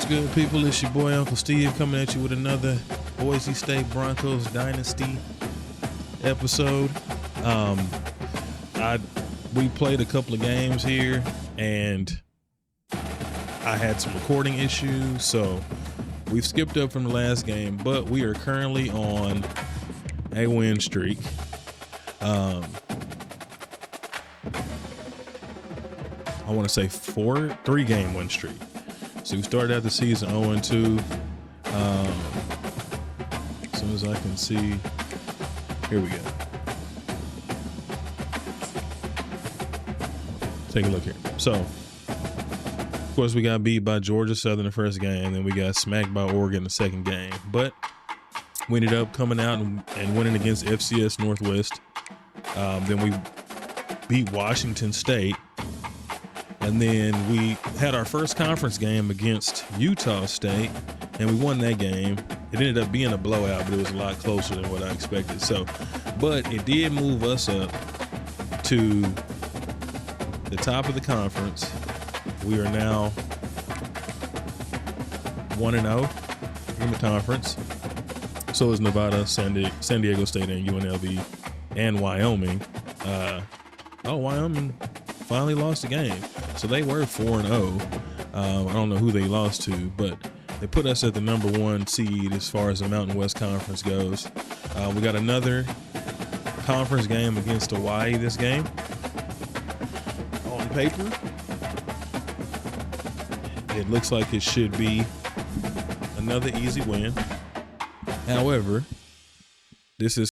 What's good, people? It's your boy Uncle Steve coming at you with another Boise State Broncos Dynasty episode. We played a couple of games here, and I had some recording issues, so we've skipped up from the last game, but we are currently on a win streak. I want to say 3-game win streak. So we started out the season 0-2. As soon as I can see, here we go. Take a look here. So, of course, we got beat by Georgia Southern the first game, then we got smacked by Oregon the second game. But we ended up coming out and winning against FCS Northwest. Then we beat Washington State. And then we had our first conference game against Utah State, and we won that game. It ended up being a blowout, but it was a lot closer than what I expected. So, but it did move us up to the top of the conference. We are now 1-0 in the conference. So is Nevada, San Diego State, and UNLV, and Wyoming. Wyoming finally lost the game. So they were 4-0. I don't know who they lost to, but they put us at the number 1 seed as far as the Mountain West Conference goes. We got another conference game against Hawaii this game. On paper, it looks like it should be another easy win. However, this is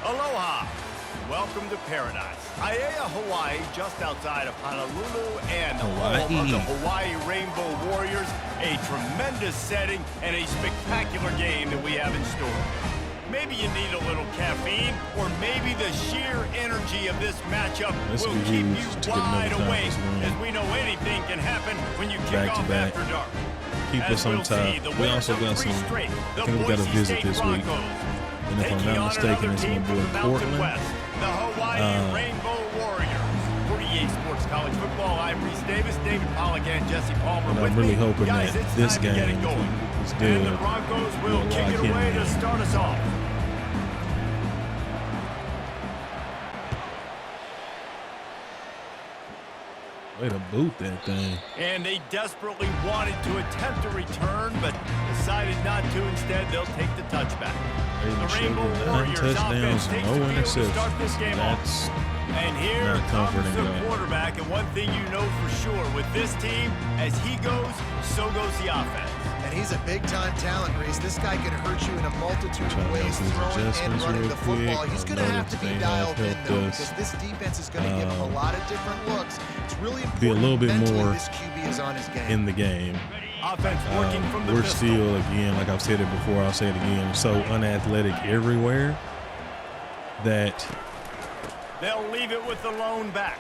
Aloha! Welcome to paradise. Aiea, Hawaii, just outside of Honolulu, and the home of the Hawaii Rainbow Warriors. A tremendous setting and a spectacular game that we have in store. Maybe you need a little caffeine, or maybe the sheer energy of this matchup will keep you wide awake, as we know anything can happen when you kick off after dark. Keep us on top. We also got some, I think we got a visit this week. And if I'm not mistaken, it's my boy Portland. The Hawaii Rainbow Warriors. For EA Sports College Football, I'm Reese Davis, David Pollack, and Jesse Palmer. And I'm really hoping that this game is good. And the Broncos will kick it away to start us off. Way to boot that thing. And they desperately wanted to attempt a return, but decided not to. Instead, they'll take the touchback. The Rainbow Warriors offense takes the field to start this game off. And here comes the quarterback, and one thing you know for sure with this team, as he goes, so goes the offense. And he's a big-time talent, Reese. This guy can hurt you in a multitude of ways, throwing and running the football. He's going to have to be dialed in, though, because this defense is going to give him a lot of different looks. It's really important. Be a little bit more this QB is on his game. in the game. Offense working from the we're pistol. still, again, like I've said it before, I'll say it again, so unathletic everywhere that they'll leave it with the lone back.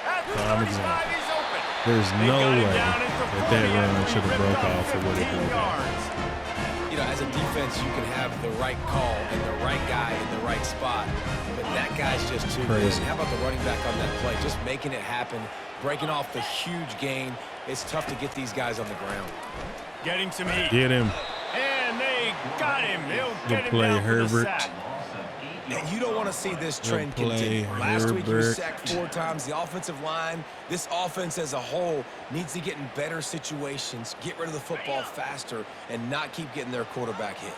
At the 35, he's open. There's no way that run should have broke off for what it broke off. You know, as a defense, you can have the right call and the right guy in the right spot, but that guy's just too good. How about the running back on that play? Just making it happen, breaking off the huge gain. It's tough to get these guys on the ground. Getting some heat. Get him. And they got him. He'll Good get him play, down Herbert. for the sack. You don't want to see this trend continue. Last week you were sacked 4 times. The offensive line, this offense as a whole, needs to get in better situations, get rid of the football faster, and not keep getting their quarterback hit.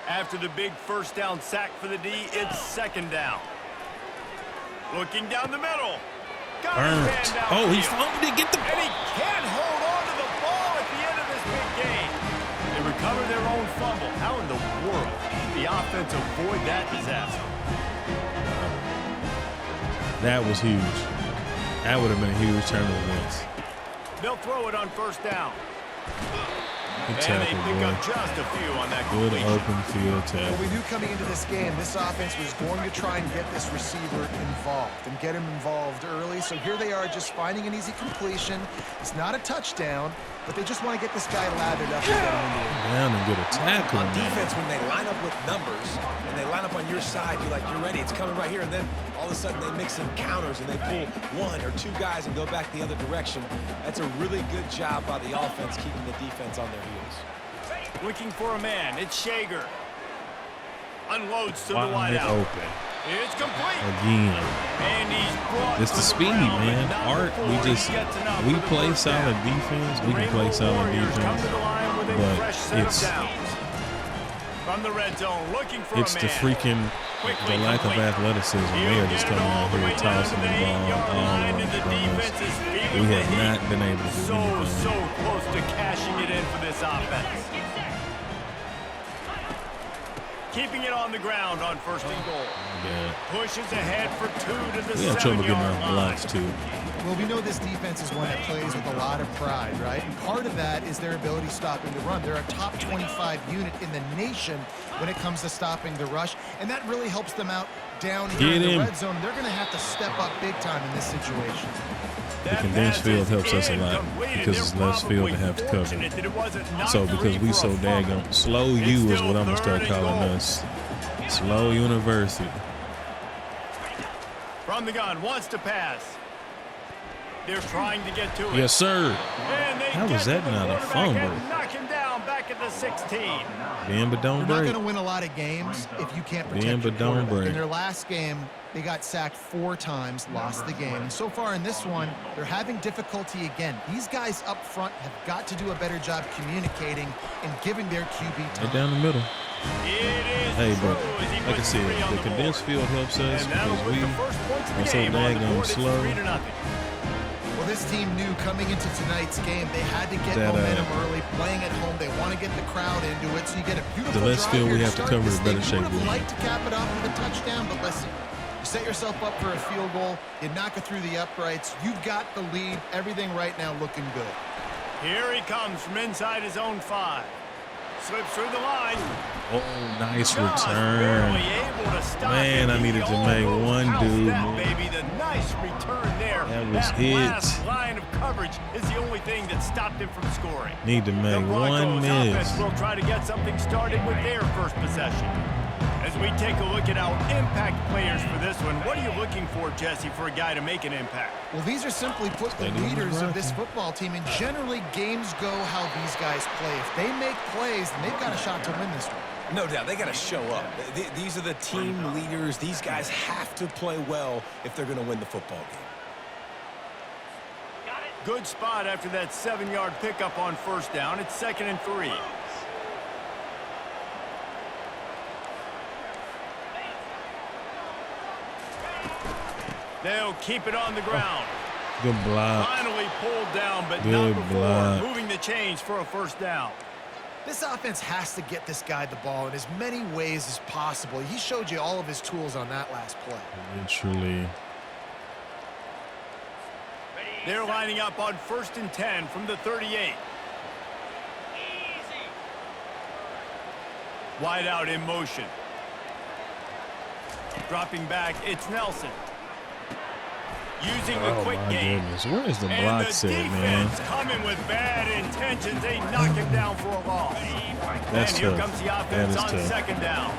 After the big first down sack for the D, it's 2nd down. Looking down the middle. Oh, he fumbled it. Get the ball. And he can't hold on to the ball at the end of this big game. They recover their own fumble. How in the world did the offense avoid that disaster? That was huge. That would have been a huge turn of events. They'll throw it on 1st down. Good and tackle, they pick boy. up just a few on that Good completion. open field tackle. Well, we knew coming into this game, this offense was going to try and get this receiver involved and get him involved early. So here they are just finding an easy completion. It's not a touchdown, but they just want to get this guy lathered up and get him into it. Down and get a tackle. On defense, when they line up with numbers and they line up on your side, you're ready. It's coming right here. And then all of a sudden they mix in counters and they pull 1 or 2 guys and go back the other direction. That's a really good job by the offense keeping the defense on their heels. Looking for a man. It's Shager. Unloads to the Wide wideout. open. It's complete. Again. And he's brought It's the speed, man. Art, we play solid defense. We can play solid defense. But it's from the red zone, looking for the freaking the lack of athleticism. They are just coming out here tossing the ball all over us. We have not been able to do anything. So close to cashing it in for this offense. Keeping it on the ground on 1st and goal. Yeah. Pushes ahead for 2 to the 7-yard line. We have trouble getting our blocks too. Well, we know this defense is one that plays with a lot of pride, right? And part of that is their ability stopping the run. They're a top 25 unit in the nation when it comes to stopping the rush, and that really helps them out down here in the red zone. They're going to have to step up big time in this situation. The condensed field helps us a lot because it's less field to have to cover. So because we so daggone slow, you is what I'm going to start calling us. Slow University. From the gun, wants to pass. They're trying to get to it. Yes, sir. How was that not a fumble? Knock him down back at the 16. But don't You're break. not going to win a lot of games if you can't protect your don't break. In their last game, they got sacked 4 times, lost the game. And so far in this one, they're having difficulty again. These guys up front have got to do a better job communicating and giving their QB time. Right down the middle. Hey, bro, like I said, the condensed field helps us because we are so daggone slow. Well, this team knew coming into tonight's game they had to get momentum early, playing at home. They want to get the crowd into it, so you get a beautiful the less field we have to cover, the better shape we're in. Like to cap it off with a touchdown, but listen, you set yourself up for a field goal, you knock it through the uprights, you've got the lead, everything right now looking good. Here he comes from inside his own 5. Slips through the line. Oh, nice return. Man, I needed to make one dude. Baby, the nice return there. That was hit. Last line of coverage is the only thing that stopped him from scoring. Need to make one miss. We'll try to get something started with their first possession. As we take a look at our impact players for this one, what are you looking for, Jesse, for a guy to make an impact? Well, these are simply put the leaders of this football team, and generally games go how these guys play. If they make plays, then they've got a shot to win this one. No doubt, they got to show up. These are the team leaders. These guys have to play well if they're going to win the football game. Good spot after that 7-yard pickup on 1st down. It's 2nd and 3. They'll keep it on the ground. Good block. Finally pulled down, but Good not before block. moving the chains for a 1st down. This offense has to get this guy the ball in as many ways as possible. He showed you all of his tools on that last play. Literally. They're lining up on 1st and 10 from the 38. Wide out in motion. Dropping back, it's Nelson. Using the quick game. Goodness. Where is the block set, man? Coming with bad intentions. They knock him down for a loss. That's and here tough. comes the offense on tough. 2nd down.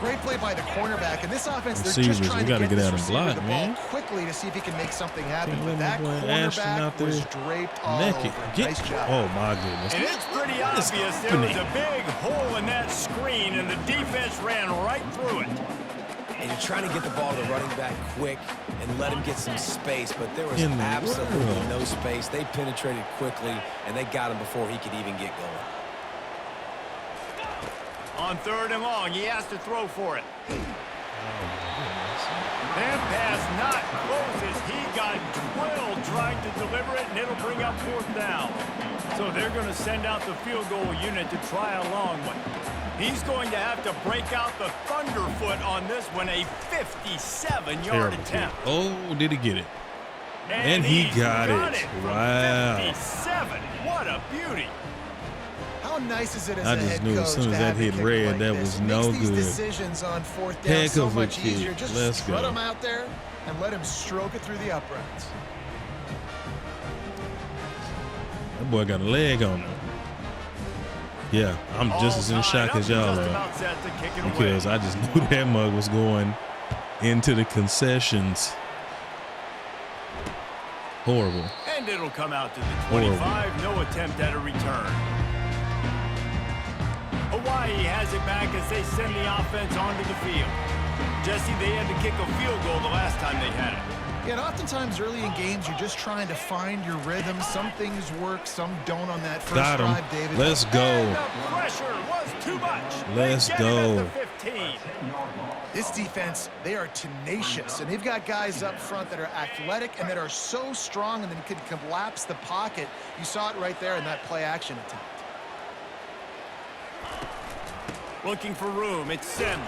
Great play by the cornerback, and this offense, they're Receivers, just trying we to gotta get get out this and block, receiver the man. ball quickly to see if he can make something happen. Can't But that let me play Ashton out cornerback there was draped all naked. over. Nice job. Oh my goodness. And it's pretty obvious there was a big hole in that screen, and the defense ran right through it. And you're trying to get the ball to the running back quick and let him get some space, but there was absolutely no space. They penetrated quickly, and they got him before he could even get going. On 3rd and long, he has to throw for it. That pass not close as he got drilled trying to deliver it, and it'll bring up 4th down. So they're going to send out the field goal unit to try a long one. He's going to have to break out the thunderfoot on this one, a 57-yard attempt. Oh, did he get it? And he got it. Wow. 57. What a beauty. How nice is it as I a just head knew coach as soon as to that have a hit kicker red, like that this? was It no makes these good. decisions on 4th down Heck so of a much kick. easier. Just Let's strut go. him out there and let him stroke it through the uprights. That boy got a leg on him. Yeah, I'm just as in shock as y'all are, because I just knew that mug was going into the concessions. Horrible. And it'll come out to the 25. No attempt at a return. Hawaii has it back as they send the offense onto the field. Jesse, they had to kick a field goal the last time they had it. Yeah, and oftentimes early in games, you're just trying to find your rhythm. Some things work, some don't on that first drive, David. Let's go. And the pressure was too much. Let's go. This defense, they are tenacious, and they've got guys up front that are athletic and that are so strong and then can collapse the pocket. You saw it right there in that play-action attempt. Looking for room. It's Sims.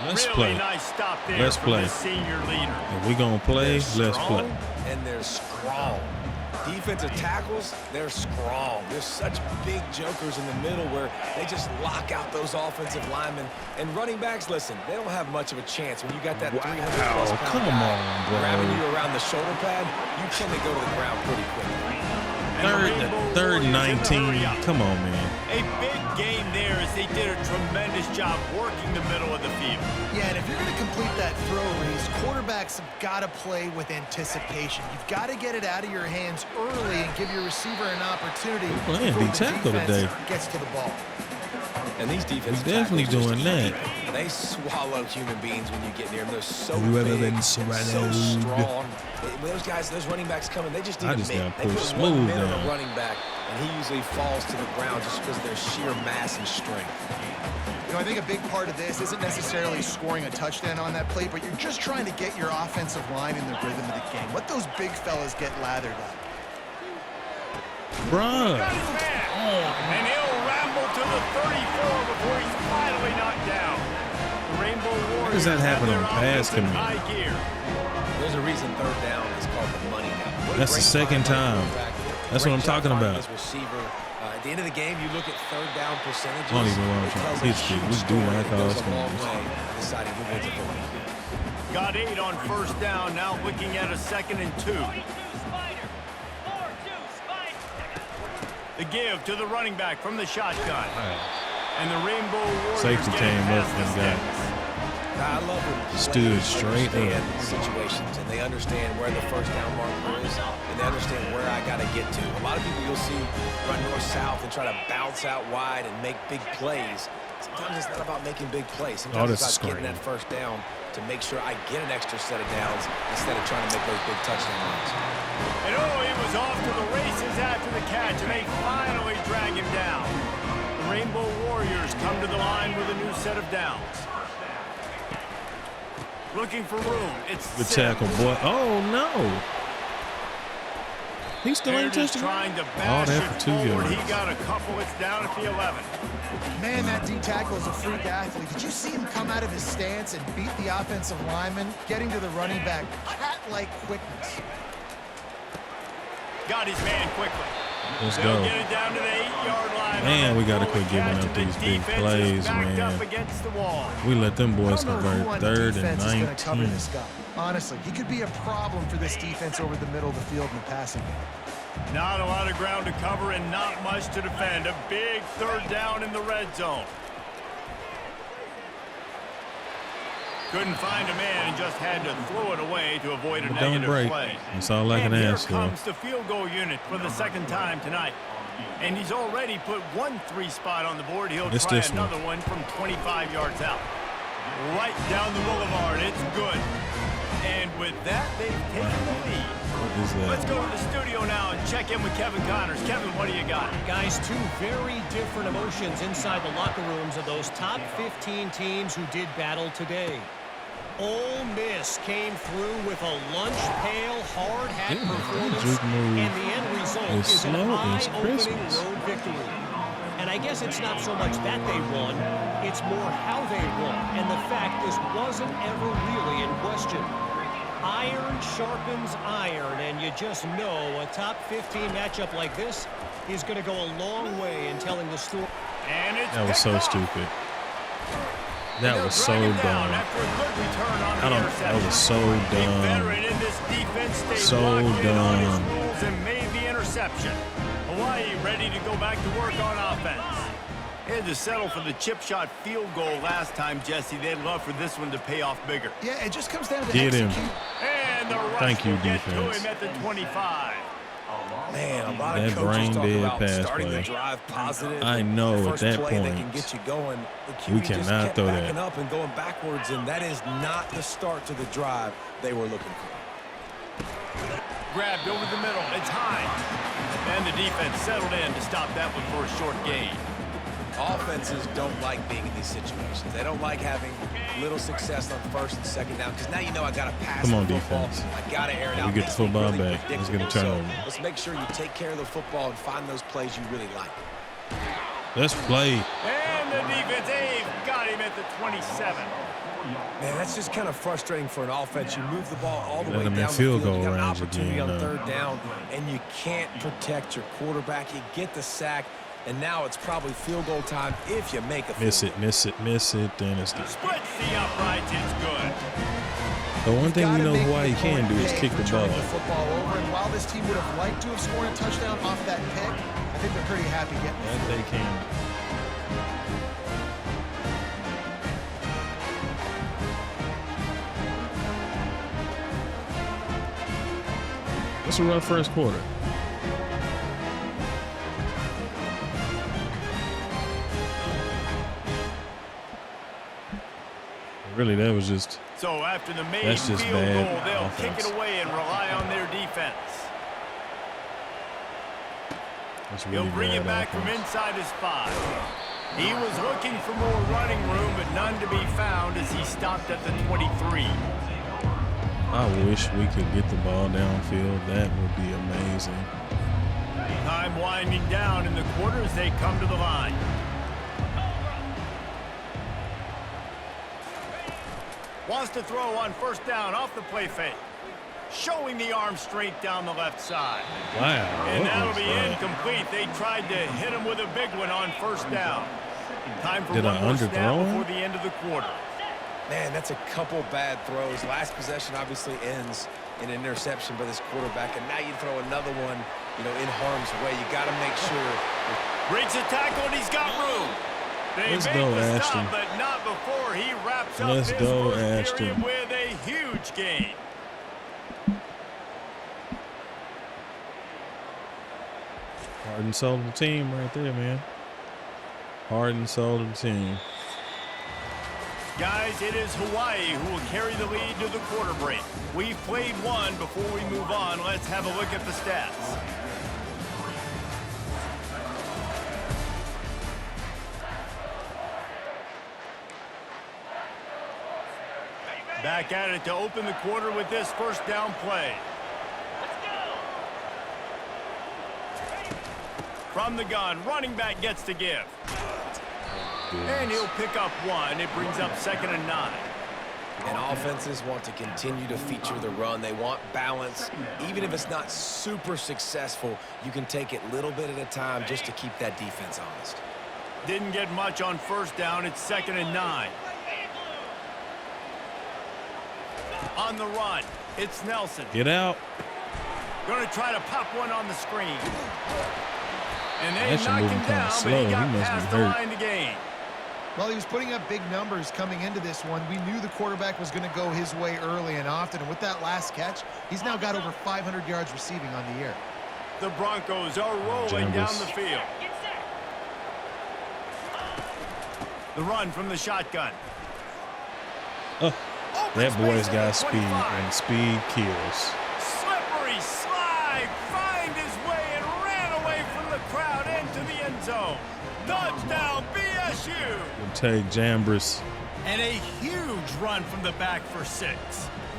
Let's really play. Nice stop there Let's from play. the senior leader. If we gonna play, let's play. And they're strong. Defensive tackles, they're strong. There's such big jokers in the middle where they just lock out those offensive linemen. And running backs, listen, they don't have much of a chance. When you got that 300-plus pound Come guy on, bro. grabbing you around the shoulder pad, you tend to go to the ground pretty quickly. Third and 19. Come on, man. A big game there as they did a tremendous job working the middle of the field. Yeah, and if you're going to complete that throw, Reese, quarterbacks have got to play with anticipation. You've got to get it out of your hands early and give your receiver an opportunity Playing before big the tackle defense today. gets to the ball. And these defensive We're definitely tackles doing just that. They swallow human beings when you get near them. They're so Have you ever big, been so swallowed? strong. When those guys, those running backs coming, they just need to make. got They pushed put 1 smooth minute on down. a running back, and he usually falls to the ground just because of their sheer mass and strength. You know, I think a big part of this isn't necessarily scoring a touchdown on that play, but you're just trying to get your offensive line in the rhythm of the game. Let those big fellas get lathered up. Bruh. Got his man. And he'll ramble to the 34 before he's finally knocked down. The Rainbow Warriors does that happen have on their pass offense in command? high gear. There's a reason 3rd down is called the money down. What a That's the great second find by the time. quarterback. That's what I'm Great job talking finding about. his receiver. At the end of the game, you look at 3rd down percentages. I don't even want to It try tells to a pitch it. huge We do story. not It call goes us a long fumbles. way deciding who wins a football game. Got 8 on 1st down. Now looking at a 2nd and 2. The give to the running back from the shotgun. And the Rainbow Warriors Safety getting came up past the and got sticks. I love when Stood players straight understand up. situations, and they understand where the 1st down marker is, and they understand where I got to get to. A lot of people you'll see run north-south and try to bounce out wide and make big plays. Sometimes it's not about making big plays. Sometimes it's that's about getting screen. that 1st down to make sure I get an extra set of downs instead of trying to make those big touchdown runs. And he was off to the races after the catch, and they finally drag him down. The Rainbow Warriors come to the line with a new set of downs. Looking for room. It's Good Sims. tackle, boy. Oh, no. He still ain't Heritage touched trying to All bash that it for 2 forward. He yards. got a couple. It's down at the 11. Man, that D-tackle is a freak athlete. Did you see him come out of his stance and beat the offensive lineman, getting to the running back? Cat-like quickness. Got his man quickly. Let's They'll go. get it down to the 8-yard line. Man, we got to quit giving Catch, up and the these big defense is plays, backed up man. against the wall. We let them boys I don't know who convert on 3rd defense and is gonna cover 19. this guy. Honestly, he could be a problem for this defense over the middle of the field in the passing game. Not a lot of ground to cover and not much to defend. A big 3rd down in the red zone. Couldn't find a man and just had to throw it away to avoid a But don't negative break. play. That's all I can And ask here for. comes the field goal unit for the 2nd time tonight. And he's already put 1 3 spot on the board. He'll It's try this one. another one from 25 yards out. right down the boulevard. It's good. And with that, they've taken the lead. What is that? Let's go to the studio now and check in with Kevin Connors. Kevin, what do you got? Guys, two very different emotions inside the locker rooms of those top 15 teams who did battle today. Ole Miss came through with a lunch pail, hard hat performance, and the end result is an eye-opening road victory. And I guess it's not so much that they won, it's more how they won, and the fact this wasn't ever really in question. Iron sharpens iron, and you just know a top 15 matchup like this is going to go a long way in telling the story. And it's that was so stupid. That was so dumb. That was so dumb. So dumb. And made the interception. Hawaii ready to go back to work on offense. They had to settle for the chip shot field goal last time, Jesse. They'd love for this one to pay off bigger. Yeah, it just comes down to Get him. And the rush Thank you, will get defense. to him at the 25. Man, a lot that of coaches brain talk dead about pass starting play. the drive positive. I know the at first that play that can point, get you going. The QB we just cannot kept throw backing that. up and going backwards, and that is not the start to the drive they were looking for. Grabbed over the middle. It's high. And the defense settled in to stop that one for a short gain. Offenses don't like being in these situations. They don't like having little success on first and second down because now you know I got to pass Come on, the football. defense. I got to air it out. We get the football back. Let's get a turnover. So let's make sure you take care of the football and find those plays you really like. Let's play. And the defense, they've got him at the 27. Man, that's just kind of frustrating for an offense. You move the ball all the Let way them in down the field field. goal You got an range opportunity again, on third down, and you can't protect your quarterback. You get the sack, and now it's probably field goal time if you make a field goal. Miss it, Dynasty. Splits the uprights, it's good. The one thing we know Hawaii can do is kick the ball. The football over, and while this team would have liked to have scored a touchdown off that pick, I think they're pretty happy getting it. That they can. It's a rough first quarter. Really, that was just. So after the main That's just field bad goal, they'll offense. kick it away and rely on their defense. That's really He'll bring bad it back offense. from inside his 5. He was looking for more running room, but none to be found as he stopped at the 23. I wish we could get the ball downfield. That would be amazing. Time winding down in the quarter as they come to the line. Wants to throw on first down off the play fake. Showing the arm strength down the left side. Wow. And what that'll was be that? incomplete. They tried to hit him with a big one on first down. Time for Did one I more underthrow snap him? before the end of the quarter. Man, that's a couple bad throws. Last possession obviously ends in an interception by this quarterback, and now you throw another one, in harm's way. You got to make sure. Breaks a tackle, and he's got room. They Let's make go, the Ashton. stop, but not before he wraps up Let's his go, first period Ashton. with a huge gain. Heart and soul of the team right there, man. Heart and soul of the team. Guys, it is Hawaii who will carry the lead to the quarter break. We've played one. Before we move on, let's have a look at the stats. Back at it to open the quarter with this first down play. From the gun, running back gets to give. And he'll pick up one. It brings up 2nd and 9. And offenses want to continue to feature the run. They want balance. Even if it's not super successful, you can take it little bit at a time just to keep that defense honest. Didn't get much on first down. It's 2nd and 9. On the run, it's Nelson. Get out. Going to try to pop one on the screen. And they Actually knocked moving him kinda down, slow. but he He got must be past the hurt. line to gain. Well, he was putting up big numbers coming into this one. We knew the quarterback was going to go his way early and often, and with that last catch, he's now got over 500 yards receiving on the year. The Broncos are rolling down the field. The run from the shotgun. That boy's got speed, and speed kills. Slippery slide, find his way and ran away from the crowd into the end zone. Touchdown, BSU. We'll take Jambris. And a huge run from the back for 6.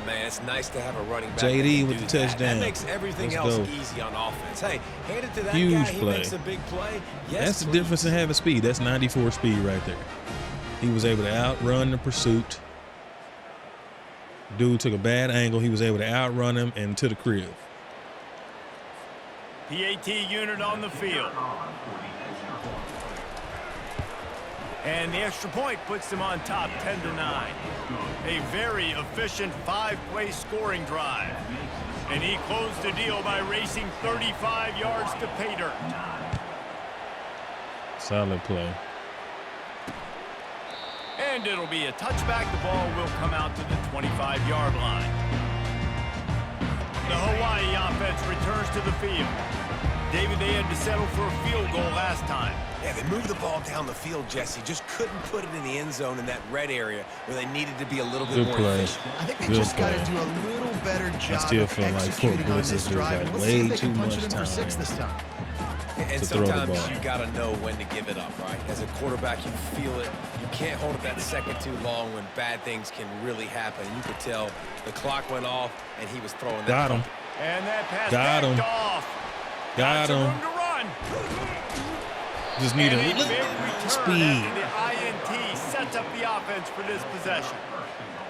Man, it's nice to have a running back. JD with the that. touchdown. That makes everything else easy on offense. Hey, hand it to that Huge guy. play. He makes a big play. Yes, That's the difference in having speed. That's 94 speed right there. He was able to outrun the pursuit. Dude took a bad angle. He was able to outrun him and to the crib. PAT unit on the field. And the extra point puts them on top 10-9. A very efficient 5-play scoring drive. And he closed the deal by racing 35 yards to pay dirt. Solid play. And it'll be a touchback. The ball will come out to the 25-yard line. The Hawaii offense returns to the field. David, they had to settle for a field goal last time. Yeah, they moved the ball down the field, Jesse. Just couldn't put it in the end zone in that red area where they needed to be a little bit more efficient. I think they just got to do a little better job still of feel like executing on this drive. like Let's see if way they too can punch much it in for 6 time this time. And to throw the sometimes ball. you got to know when to give it up, right? As a quarterback, you feel it. You can't hold it that second too long when bad things can really happen. You could tell the clock went off and he was throwing that. Got him. And that pass Got him. off. Got him. Room to run. Just need And a a big little return speed. after the INT sets up the offense for this possession.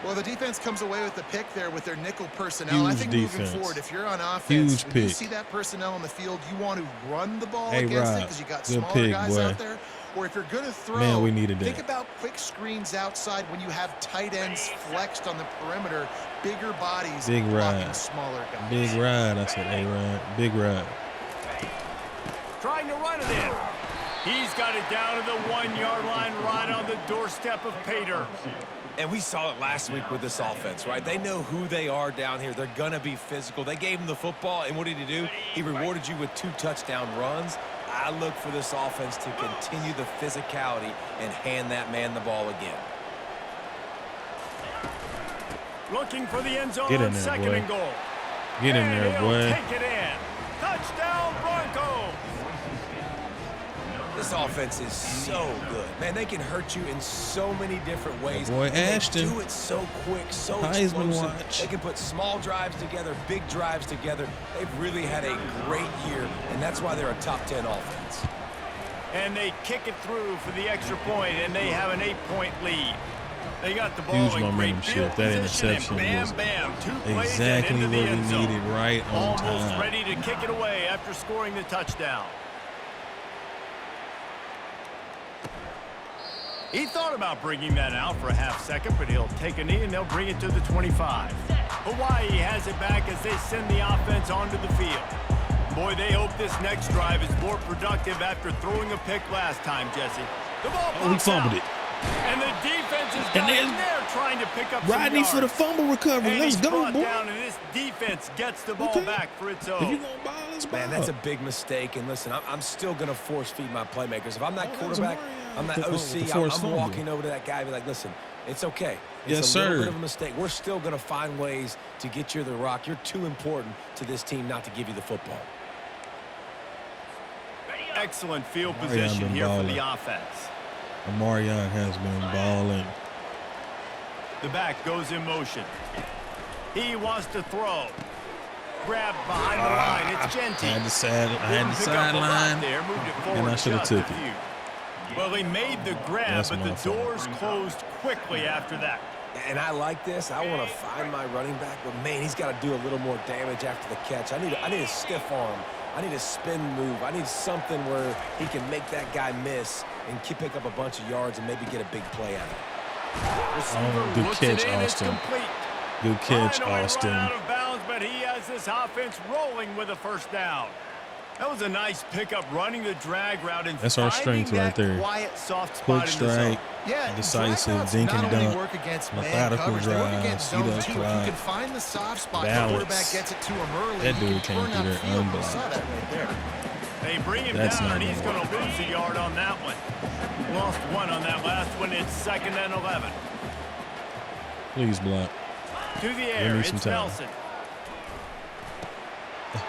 Well, the defense comes away with the pick there with their nickel personnel. I Huge think defense. moving forward, if you're on offense, Huge when you pick. see that personnel on the field, you want to run the ball Hey, against it Rob, because you got good smaller pick, guys boy. out there. Or if you're going to throw, Man, we needed that. think about quick screens outside when you have tight ends flexed on the perimeter, bigger bodies Big blocking ride. smaller guys. Big ride. I said, hey, ride. Big ride. Trying to run it in. He's got it down to the 1-yard line right on the doorstep of Pater. And we saw it last week with this offense, right? They know who they are down here. They're going to be physical. They gave him the football, and what did he do? He rewarded you with 2 touchdown runs. I look for this offense to continue the physicality and hand that man the ball again. Looking for the end zone Get in on there, 2nd boy. and goal. Get in And there, he'll boy. take it in. Touchdown, Broncos. This offense is so good. Man, they can hurt you in so many different ways. Boy, And they Ashton. do it so quick, so Heisman explosive. watch. They can put small drives together, big drives together. They've really had a great year, and that's why they're a top 10 offense. And they kick it through for the extra point, and they have an 8-point lead. They got the ball Huge in great momentum field shift. That position, and interception was bam, 2 plays exactly and into what the we end zone. needed right on Almost time. ready to kick it away after scoring the touchdown. He thought about bringing that out for a half second, but he'll take a knee and they'll bring it to the 25. Hawaii has it back as they send the offense onto the field. Boy, they hope this next drive is more productive after throwing a pick last time, Jesse. The ball Oh, he pops fumbled out. it. And the defense is And down then there trying to pick up Rodney some for the yards. fumble recovery. And Let's he's go, brought boy. down, and this defense gets the ball Okay. back for its If own. you gonna ball, let's ball. Man, that's a big mistake. And listen, I'm still going to force feed my playmakers. If I'm that quarterback, I'm that OC, I'm walking over to that guy and be like, listen, it's okay. It's Yes, a little sir. bit of a mistake. We're still going to find ways to get you the rock. You're too important to this team not to give you the football. Excellent field Marion position been here for balling. the offense. Marion has been balling. The back goes in motion. He wants to throw. Grabbed behind the line. It's Genty. I had the Didn't pick up a lot sideline, there, moved it forward and I should have just a took it. few. Well, he made the grab, That's but my the fault. doors closed quickly after that. And I like this. I want to find my running back, but man, he's got to do a little more damage after the catch. I need a stiff arm. I need a spin move. I need something where he can make that guy miss and pick up a bunch of yards and maybe get a big play out of it. Receiver good looks catch, it in, it's Austin. complete. Good catch, I know he Austin. ran out of bounds, but he has this offense rolling with a first down. That was a nice pickup, running the drag route and That's our finding strength right that there. quiet, soft Quick spot in the zone. strike, Yeah, decisive, drag routes dink and not only dunk, work against man methodical coverage, they work drive, against see zone that too. If clock, you can find the soft spot, balance. the quarterback gets it to him early. That he dude can came turn through there upfield. We unblocked. saw that right there. They bring him That's down, not and he's gonna going to lose a yard on that one. Lost one on that last one. It's 2nd and 11. Please block. To the air, it's Nelson.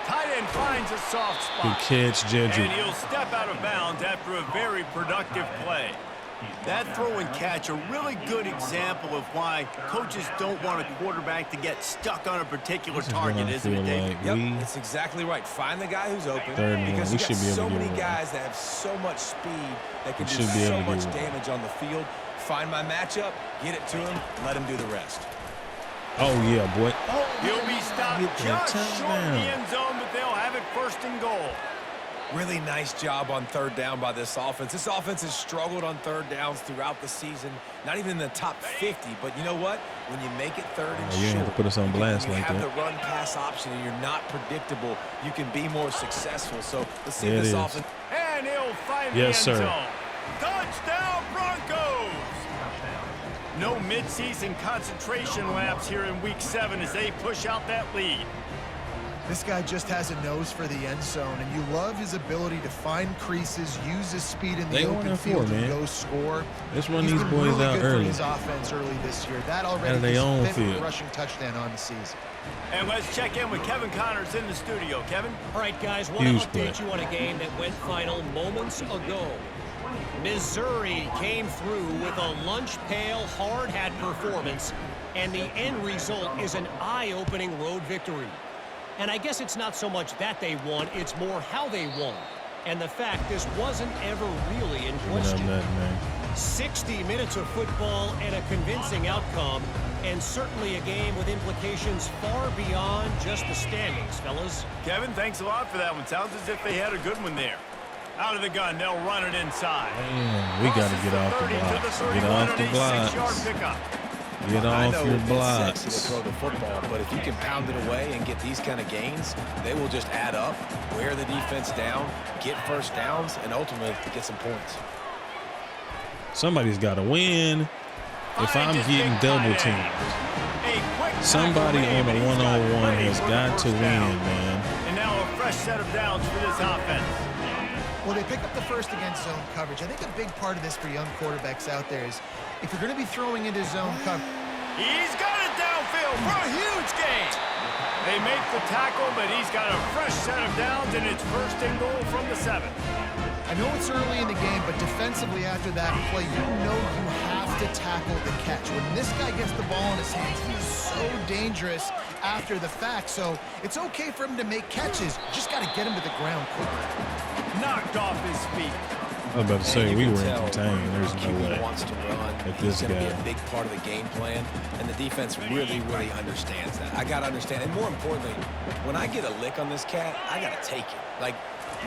Tight end finds a soft spot. Good catch, Jedrick. And he'll step out of bounds after a very productive play. That throw and catch a really good example of why coaches don't want a quarterback to get stuck on a particular target, isn't it, Dave? Yep, that's exactly right. Find the guy who's open. Because you got so many guys that have so much speed that can do so much damage on the field. Find my matchup, get it to him, let him do the rest. Oh, yeah, boy. He'll be stopped just short of the end zone, but they'll have it 1st and goal. Really nice job on 3rd down by this offense. This offense has struggled on 3rd downs throughout the season. Not even in the top 50, but you know what? When you make it 3rd and short, you have to put us on blast like that. You have the run-pass option, and you're not predictable. You can be more successful. So let's see this offense. And he'll find the end zone. Touchdown, Broncos! No midseason concentration laps here in Week 7 as they push out that lead. This guy just has a nose for the end zone, and you love his ability to find creases, use his speed in the open field, and go score. Let's run these boys really out good early. For his offense early this year. That already is his 5th rushing touchdown on the season. And let's check in with Kevin Connors in the studio. Kevin? All right, guys, want to update you on a game that went final moments ago. Missouri came through with a lunch pail, hard-hat performance, and the end result is an eye-opening road victory. And I guess it's not so much that they won, it's more how they won. And the fact this wasn't ever really in question. 60 minutes of football and a convincing outcome, and certainly a game with implications far beyond just the standings, fellas. Kevin, thanks a lot for that one. Sounds as if they had a good one there. Out of the gun, they'll run it inside. Man, we got to get off the blocks. Get off the blocks. Get off your blocks. It's sexy to throw the football, but if you can pound it away and get these kind of gains, they will just add up, wear the defense down, get 1st downs, and ultimately get some points. Somebody's got to win. If I'm getting double teamed, somebody on the one-on-one has got to win, man. And now a fresh set of downs for this offense. Well, they pick up the 1st against zone coverage. I think a big part of this for young quarterbacks out there is if you're going to be throwing into zone coverage. He's got it downfield for a huge gain. They make the tackle, but he's got a fresh set of downs, and it's 1st and goal from the 7. I know it's early in the game, but defensively after that play, you know you have to tackle the catch. When this guy gets the ball in his hands, he is so dangerous after the fact. So it's okay for him to make catches. You just got to get him to the ground quickly. Knocked off his feet. I was about to say, we were in contain. There's no way wants to run. that this guy. Be a big part of the game plan, and the defense really understands that. I got to understand, and more importantly, when I get a lick on this cat, I got to take it. Like,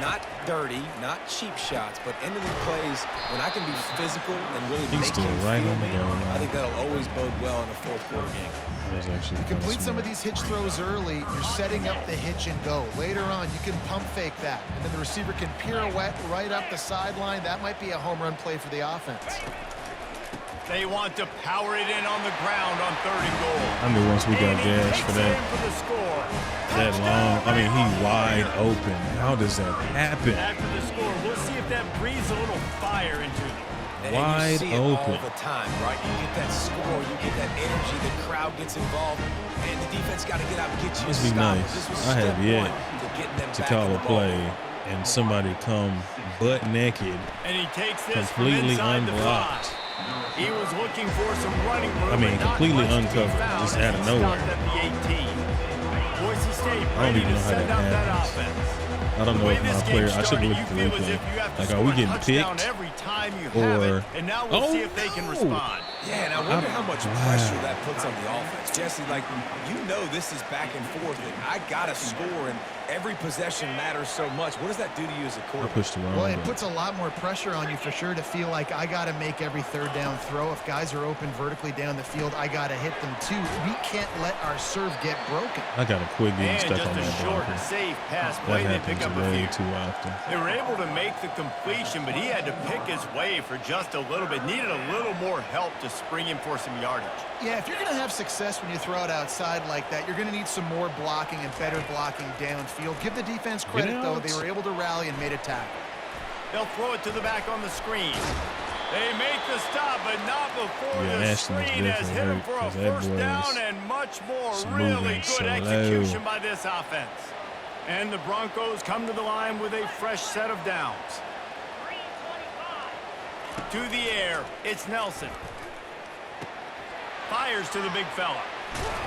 not dirty, not cheap shots, but end-of-the plays when I can be physical and really make him feel me. I think that'll always bode well in a 4th quarter game. You complete some of these hitch throws early, you're setting up the hitch and go. Later on, you can pump fake that, and then the receiver can pirouette right up the sideline. That might be a home run play for the offense. They want to power it in on the ground on 3rd and goal. I mean, once we got gashed for that, that long, I mean, he wide open. How does that happen? After the score, we'll see if that breathes a little fire into them. And wide you see it open all the time, right? You get that score, you get that energy, the crowd gets involved, and the defense got to get out and get you. Must be nice. I have yet to call a play and somebody come butt naked, and he takes this completely unblocked. He was looking for some running room. I mean, completely uncovered, just out of nowhere. Boise State I don't even know how that happens. I don't know if my player, I should look at the replay. Like, are we getting picked? Or, and now we'll see if they can respond. Yeah, and I wonder how much pressure that puts on the offense. Jesse, like, you know this is back and forth, and I got to score, and every possession matters so much. What does that do to you as a quarterback? I pushed the wrong Well, it puts a lot more pressure on you for sure to feel like I got to make every 3rd down throw. If guys are open vertically down the field, I got to hit them too. We can't let our serve get broken. I got to quit getting stuck on that just a short and safe pass play. They pick up a few. Too often. They were able to make the completion, but he had to pick his way for just a little bit. Needed a little more help to spring him for some yardage. Yeah, if you're going to have success when you throw it outside like that, you're going to need some more blocking and better blocking downfield. Give the defense credit, though. They were able to rally and made a tackle. They'll throw it to the back on the screen. They make the stop, but not before the Ashton's screen has hit him for a first down and much more. Really good execution by this offense. And the Broncos come to the line with a fresh set of downs. To the air, it's Nelson. Fires to the big fella.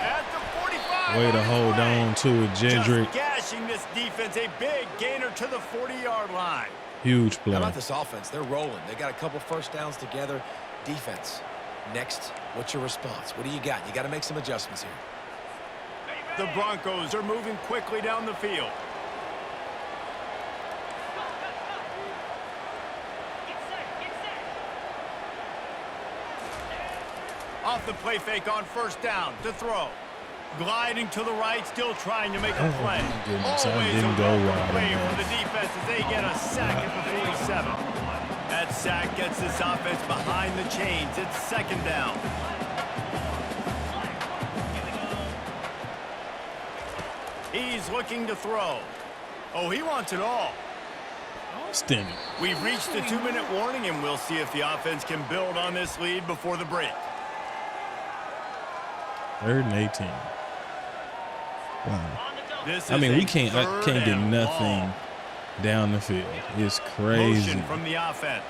At the 45. Way to hold on to it, Jedrick. Just gashing this defense, a big gainer to the 40-yard line. Huge play. How about this offense? They're rolling. They got a couple first downs together. Defense. Next, what's your response? What do you got? You got to make some adjustments here. The Broncos are moving quickly down the field. Off the play fake on first down to throw. Gliding to the right, still trying to make a play. Goodness, I Always didn't a go welcome wide play on for the that. defense as they get a sack at the 47. That sack gets this offense behind the chains. It's second down. He's looking to throw. Oh, he wants it all. Stingy. We've reached the 2-minute warning, and we'll see if the offense can build on this lead before the break. 3rd and 18. Wow. This I is mean, a I can't third get and nothing long. down the field. It's crazy. Motion from the offense.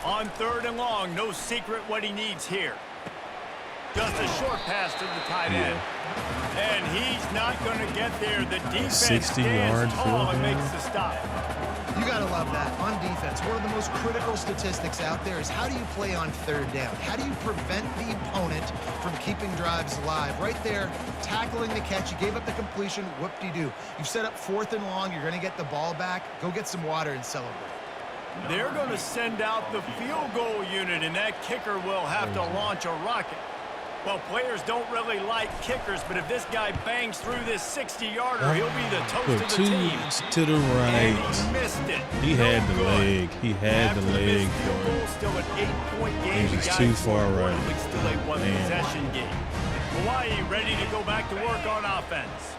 On 3rd and long, no secret what he needs here. Just a short pass to the tight end. And he's not going to get there. The defense 60-yard stands tall and field makes the stop. You got to love that. On defense, one of the most critical statistics out there is how do you play on 3rd down? How do you prevent the opponent from keeping drives alive? Right there, tackling the catch. You gave up the completion. Whoop-de-doo. You've set up 4th and long. You're going to get the ball back. Go get some water and celebrate. They're going to send out the field goal unit, and that kicker will have to launch a rocket. Well, players don't really like kickers, but if this guy bangs through this 60-yarder, he'll be the toast of the team. To the right. And he missed it. He had the good. leg. He had the After leg missed field for goal, it. still an 8-point game. He was The guys too far scored right. one, but still a Man. one-possession game. Hawaii ready to go back to work on offense.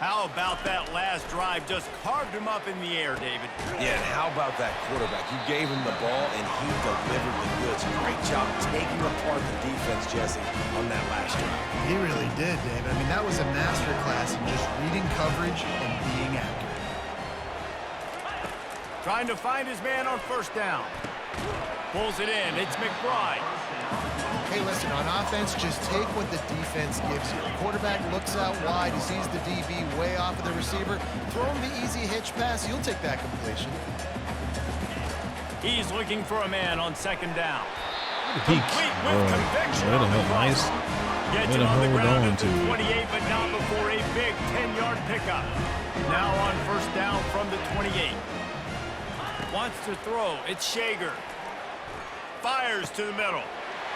How about that last drive? Just carved him up in the air, David. Yeah, and how about that quarterback? You gave him the ball, and he delivered the goods. Great job taking apart the defense, Jesse, on that last drive. He really did, David. I mean, that was a masterclass in just reading coverage and being accurate. Trying to find his man on first down. Pulls it in. It's McBride. Hey, listen, on offense, just take what the defense gives you. Quarterback looks out wide. He sees the DB way off of the receiver. Throw him the easy hitch pass. You'll take that completion. He's looking for a man on second down. He, Complete with conviction. that'll help nice. Gets Way him to on the hold ground on at to the it. 28, but not before a big 10-yard pickup. Now on first down from the 28. Wants to throw. It's Shager. Fires to the middle.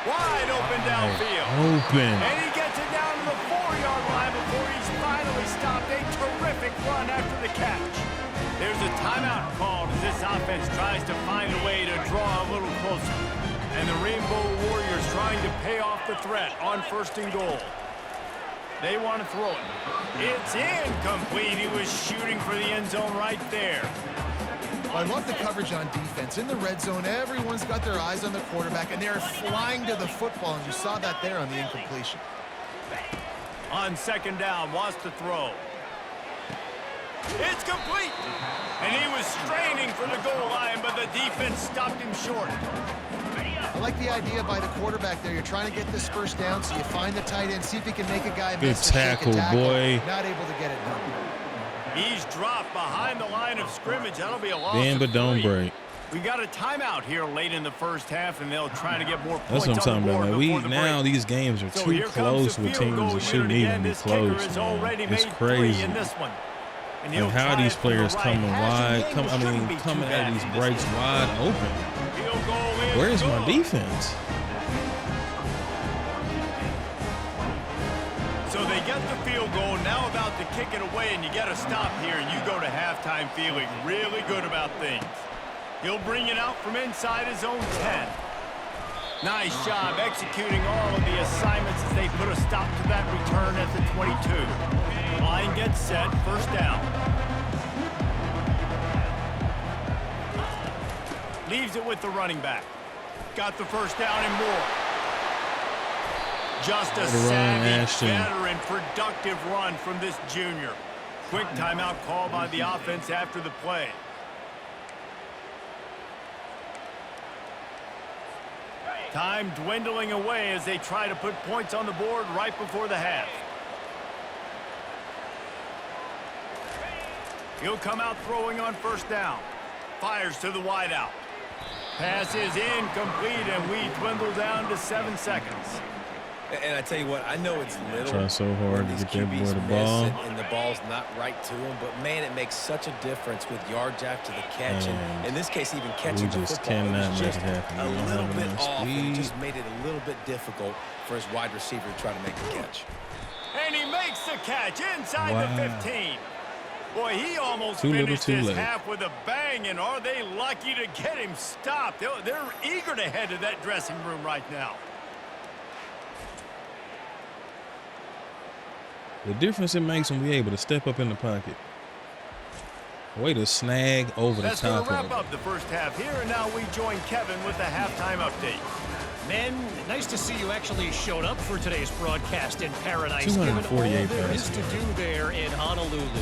Wide open downfield. Open. And he gets it down to the 4-yard line before he's finally stopped. A terrific run after the catch. There's a timeout called as this offense tries to find a way to draw a little closer. And the Rainbow Warriors trying to pay off the threat on first and goal. They want to throw it. It's incomplete. He was shooting for the end zone right there. I love the coverage on defense. In the red zone, everyone's got their eyes on the quarterback, and they're flying to the football, and you saw that there on the incompletion. On second down, wants to throw. It's complete. And he was straining for the goal line, but the defense stopped him short. I like the idea by the quarterback there. You're trying to get this first down, so you find the tight end, see if he can make a guy miss. Good tackle, boy. Not able to get it done. He's dropped behind the line of scrimmage. That'll be a loss. Bend but don't 3. break. We got a timeout here late in the first half, and they'll try to get more That's points what I'm on the talking board about. before the Now break. these games are So too here comes close the with field teams goal that shouldn't unit even again. be This kicker close, has man. already It's made 3 crazy. in this one. And And he'll how try these it from the players right. coming Passing wide, game shouldn't be coming too at bad these in this breaks game. wide open. Field goal is Where's my good. defense? So they get the field goal, now about to kick it away, and you got to stop here, and you go to halftime feeling really good about things. He'll bring it out from inside his own 10. Nice job executing all of the assignments as they put a stop to that return at the 22. Line gets set, first down. Leaves it with the running back. Got the first down and more. Just a savvy, veteran, productive run from this junior. Quick timeout call by the offense after the play. Time dwindling away as they try to put points on the board right before the half. He'll come out throwing on first down. Fires to the wideout. Pass is incomplete, and we dwindle down to 7 seconds. And I tell you what, I know it's little. Try so hard to get that boy the ball. And the ball's not right to him, but man, it makes such a difference with yards after the catch. And in this case, even catching the football, it was just a little bit off. And it just made it a little bit difficult for his wide receiver to try to make the catch. And he makes the catch inside the 15. Boy, he almost finished this half with a bang, and are they lucky to get him stopped? They're eager to head to that dressing room right now. The difference it makes when we're able to step up in the pocket. Way to snag over the top of it. That's going to wrap up the first half here, and now we join Kevin with the halftime update. Men, nice to see you actually showed up for today's broadcast in paradise. 248 given all there is to do there in Honolulu.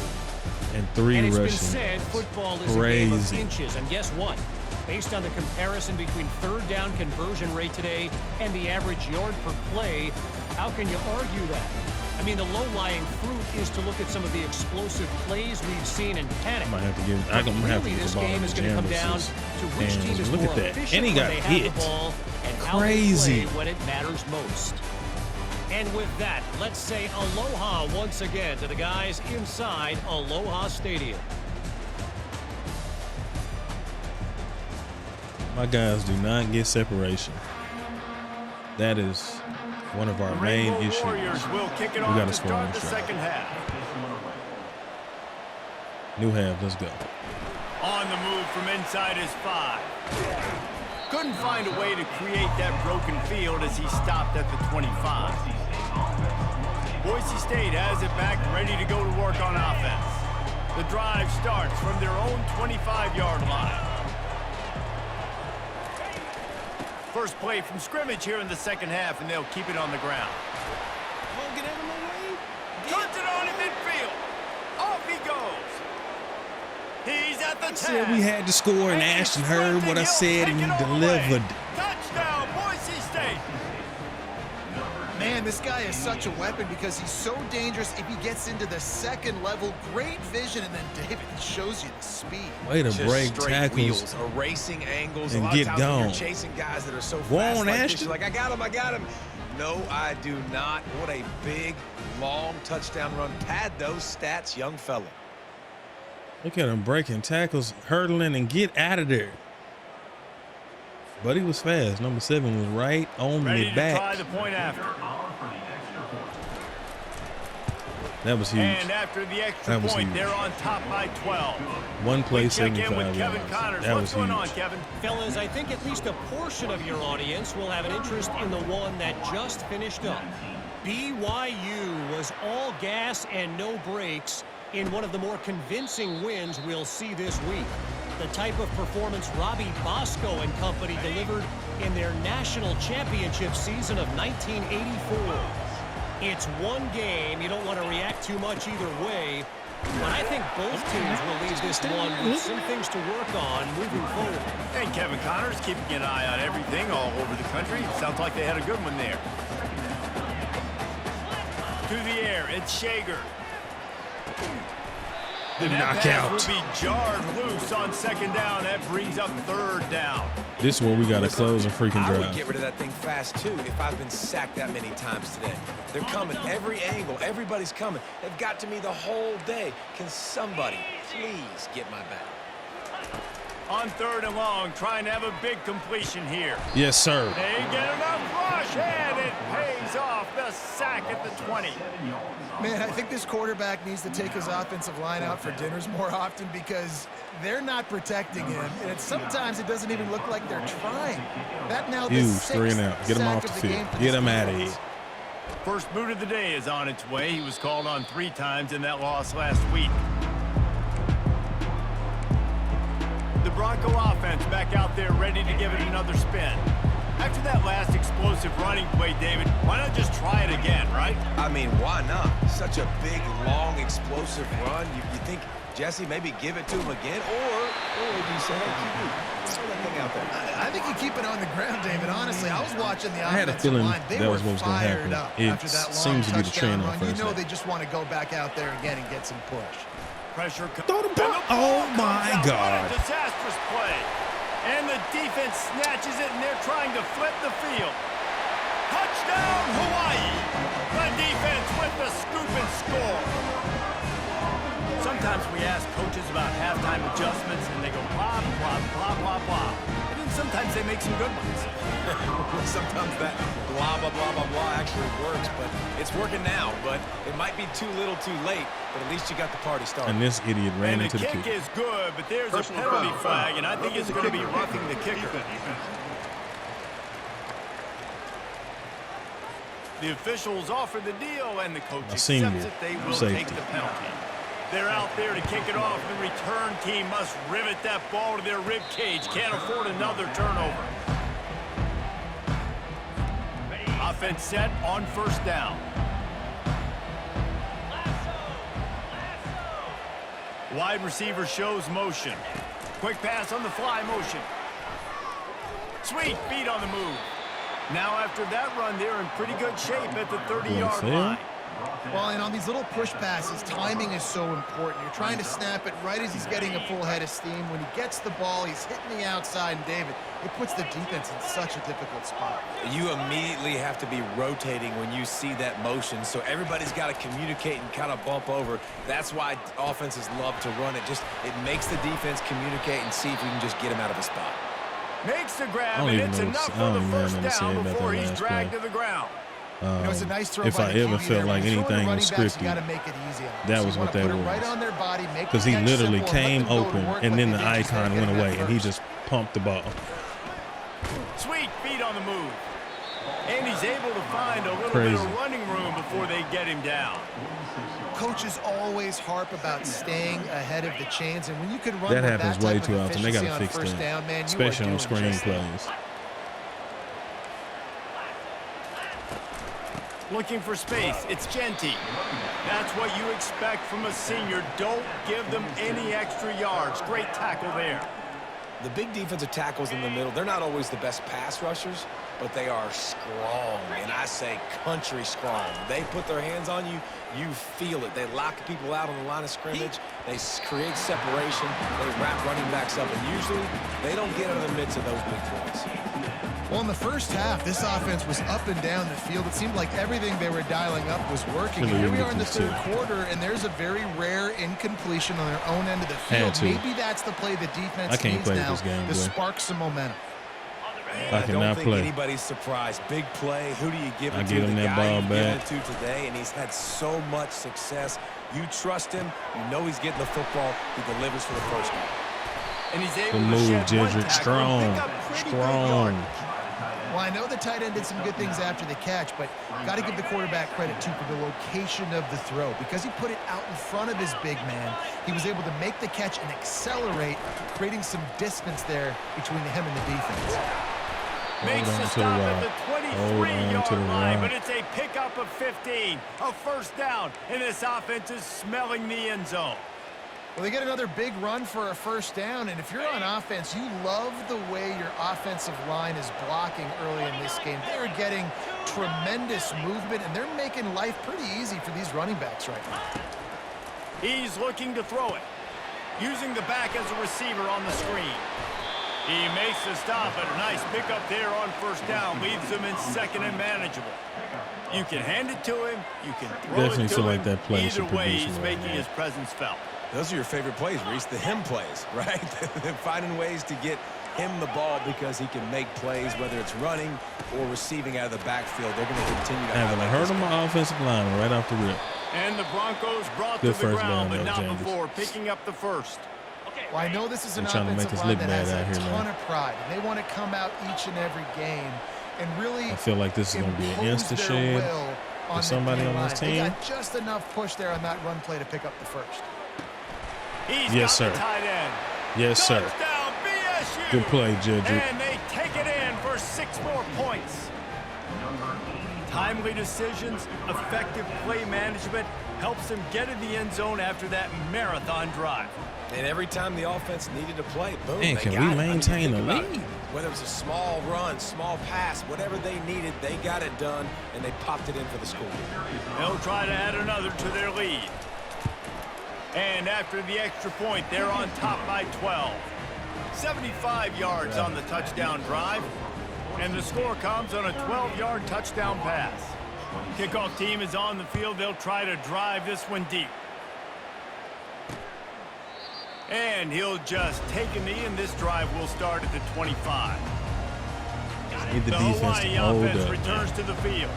And 3 and it's rushing. been said football is a game of inches, and guess what? Based on the comparison between third down conversion rate today and the average yard per play, how can you argue that? I mean, the low-lying fruit is to look at some of the explosive plays we've seen in panic. I'm gonna have to give this the ball game is going to come down to which team is look more at that. efficient And he got when they hit. have the ball and Crazy. how they play when it matters most. And with that, let's say aloha once again to the guys inside Aloha Stadium. My guys do not get separation. That is one of our main issues. Will kick it we got to score on the second half. New half, let's go. On the move from inside his 5. Couldn't find a way to create that broken field as he stopped at the 25. Boise State has it back, ready to go to work on offense. The drive starts from their own 25-yard line. First play from scrimmage here in the second half, and they'll keep it on the ground. Get out of my way. Turns it on in midfield. Off he goes. He's at the 10. Said we had to score, and Ashton heard what I said and he delivered. Touchdown, Boise State. Man, this guy is such a weapon because he's so dangerous if he gets into the second level. Great vision, and then David shows you the speed. Way to Just break straight tackles, wheels, erasing angles, and a lot get of times when gone. you're chasing guys that are so Go fast on, like Ashton. this, you're like, I got him. No, I do not. What a big, long touchdown run. Pad those stats, young fella. Look at him breaking tackles, hurdling, and get out of there. But he was fast. Number 7 was right on Ready the to back. try the point after. That was huge. And after the extra point, they're on top by 12. One play, we check in 75 with Kevin yards. Connors. That What's was going huge. on, Kevin? Fellas, I think at least a portion of your audience will have an interest in the one that just finished up. BYU was all gas and no brakes in one of the more convincing wins we'll see this week. The type of performance Robbie Bosco and company delivered in their national championship season of 1984. It's one game. You don't want to react too much either way. But I think both teams will leave this one with some things to work on moving forward. And Kevin Connors keeping an eye on everything all over the country. Sounds like they had a good one there. To the air, it's Shager. The That knockout. pass will be jarred loose on second down. That brings up third down. This is where we got to close a freaking I would drive. get rid of that thing fast, too, if I've been sacked that many times today. They're coming. Every angle. Everybody's coming. They've got to me the whole day. Can somebody please get my back? On third and long, trying to have a big completion here. Yes, sir. They get enough rush, and it pays off. The sack at the 20. Man, I think this quarterback needs to take his offensive line out for dinners more often because they're not protecting him, and sometimes it doesn't even look like they're trying. That now Huge, the 3 and sixth out. Get him sack off the of field. game for Get this him out of defense. here. First boot of the day is on its way. He was called on 3 times in that loss last week. The Bronco offense back out there ready to give it another spin. After that last explosive running play, David, why not just try it again, right? I mean, why not? Such a big, long, explosive run. You think Jesse maybe give it to him again, or do you say, hey, keep throw that thing out there? I think you keep it on the ground, David. Honestly, I was watching the I had a offensive feeling line. They that were was what was going to fired happen. up It after that long seems to be the touchdown trend on run. first You know down. they just want to go back out there again and get some push. Pressure. Oh, my God. What a disastrous play. And the defense snatches it, and they're trying to flip the field. Touchdown, Hawaii. The defense with the scoop and score. Sometimes we ask coaches about halftime adjustments, and they go blah, blah, blah, blah, blah. And then sometimes they make some good ones. Sometimes that blah, blah, blah, blah, blah actually works, but it's working now. But it might be too little too late, but at least you got the party started. And this idiot ran into the kick kick. is good, but there's a penalty flag, and I think it's going to be roughing the kicker. The officials offer the deal, and the coach accepts it. They will take the penalty. They're out there to kick it off. The return team must rivet that ball to their rib cage. Can't afford another turnover. Offense set on first down. Wide receiver shows motion. Quick pass on the fly motion. Sweet feet on the move. Now after that run, they're in pretty good shape at the 30-yard line. Well, and on these little push passes, timing is so important. You're trying to snap it right as he's getting a full head of steam. When he gets the ball, he's hitting the outside, and David, it puts the defense in such a difficult spot. You immediately have to be rotating when you see that motion, so everybody's got to communicate and kind of bump over. That's why offenses love to run it. It makes the defense communicate and see if we can just get him out of a spot. Makes the grab, and it's enough for the first down before he's dragged to the ground. It's a nice throw if by I the ever QB felt there. like When you're anything throwing was to running backs, you scripted, gotta make it easy on them. that So was you what wanna that put it was. right on their body, make Because the he catch literally simple, and came let them go to open, work and like then they the did just icon to went get that away, and he first. just pumped the ball. Sweet feet on the move. And he's able to find a little Crazy. bit of running room before they get him down. Coaches always harp about staying ahead of the chains, and when you can run That with happens that way type too of often. They got to efficiency fix on first that, down, man, you are especially on doing screen just that. plays. Looking for space, it's Genty. That's what you expect from a senior. Don't give them any extra yards. Great tackle there. The big defensive tackles in the middle, they're not always the best pass rushers, but they are strong, and I say country strong. They put their hands on you, you feel it. They lock people out on the line of scrimmage. They create separation. They wrap running backs up, and usually they don't get in the midst of those big boys. Well, in the first half, this offense was up and down the field. It seemed like everything they were dialing up was working. And here we are in the third quarter, and there's a very rare incompletion on their own end of the field. Maybe that's the play the defense needs now to spark some momentum. I don't think anybody's surprised. Big play. Who do you give it to? The guy you give it to today, and he's had so much success. You trust him. You know he's getting the football. He delivers for the first time. And he's able to shed one tackle. Strong. Well, I know the tight end did some good things after the catch, but got to give the quarterback credit, too, for the location of the throw. Because he put it out in front of his big man, he was able to make the catch and accelerate, creating some distance there between him and the defense. Makes the stop at the 23-yard line, but it's a pickup of 15, a first down, and this offense is smelling the end zone. Well, they get another big run for a first down, and if you're on offense, you love the way your offensive line is blocking early in this game. They're getting tremendous movement, and they're making life pretty easy for these running backs right now. He's looking to throw it, using the back as a receiver on the screen. He makes the stop, and a nice pickup there on first down, leaves him in second and manageable. You can hand it to him, you can throw it to him. Like that play Either way, he's making his presence felt. Those are your favorite plays, Reese, the him plays, right? Finding ways to get him the ball because he can make plays, whether it's running or receiving out of the backfield. They're going to continue to have hurt on my offensive line right off the rip. And the Broncos brought to the ground, but not before picking up the first. Well, I know this is an offensive line that has a ton of pride, and they want to come out each and every game and really I feel like this is going to be an insta-shed for somebody on this team. They got just enough push there on that run play to pick up the first. He's yes, got sir. The tight end. Yes, sir. Touchdown, Good play, Jedrick. And they take it in for 6 more points. Timely decisions, effective play management helps them get in the end zone after that marathon drive. And every time the offense needed to play, boom, Man, they can got we it. maintain the Think about lead? it. Whether it was a small run, small pass, whatever they needed, they got it done, and they popped it in for the score. They'll try to add another to their lead. And after the extra point, they're on top by 12. 75 yards on the touchdown drive. And the score comes on a 12-yard touchdown pass. Kickoff team is on the field. They'll try to drive this one deep. And he'll just take a knee, and this drive will start at the 25. Need the The defense Hawaii to hold offense up. returns to the field.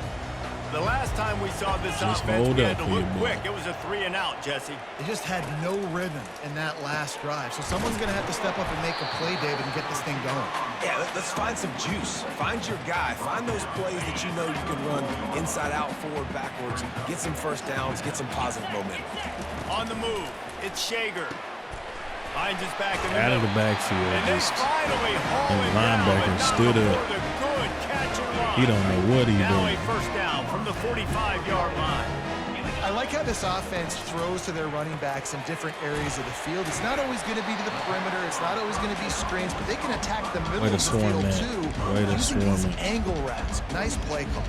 The last time we saw this Just offense, hold we had up to look here, boy. quick. It was a 3-and-out, Jesse. They just had no rhythm in that last drive. So someone's going to have to step up and make a play, David, and get this thing going. Yeah, let's find some juice. Find your guy. Find those plays that you know you can run inside out, forward, backwards. Get some first downs. Get some positive momentum. On the move, it's Shager. Finds his back in the Out of middle. the backfield, And they just finally haul and him the down, linebacker but not stood before up. the good catch and run. He don't know what he's Now a doing. first down from the 45-yard line. I like how this offense throws to their running backs in different areas of the field. It's not always going to be to the perimeter. It's not always going to be screens, but they can attack the middle Way to of the swarm field, that. too, Way to using swarm these it. angle routes. Nice play call.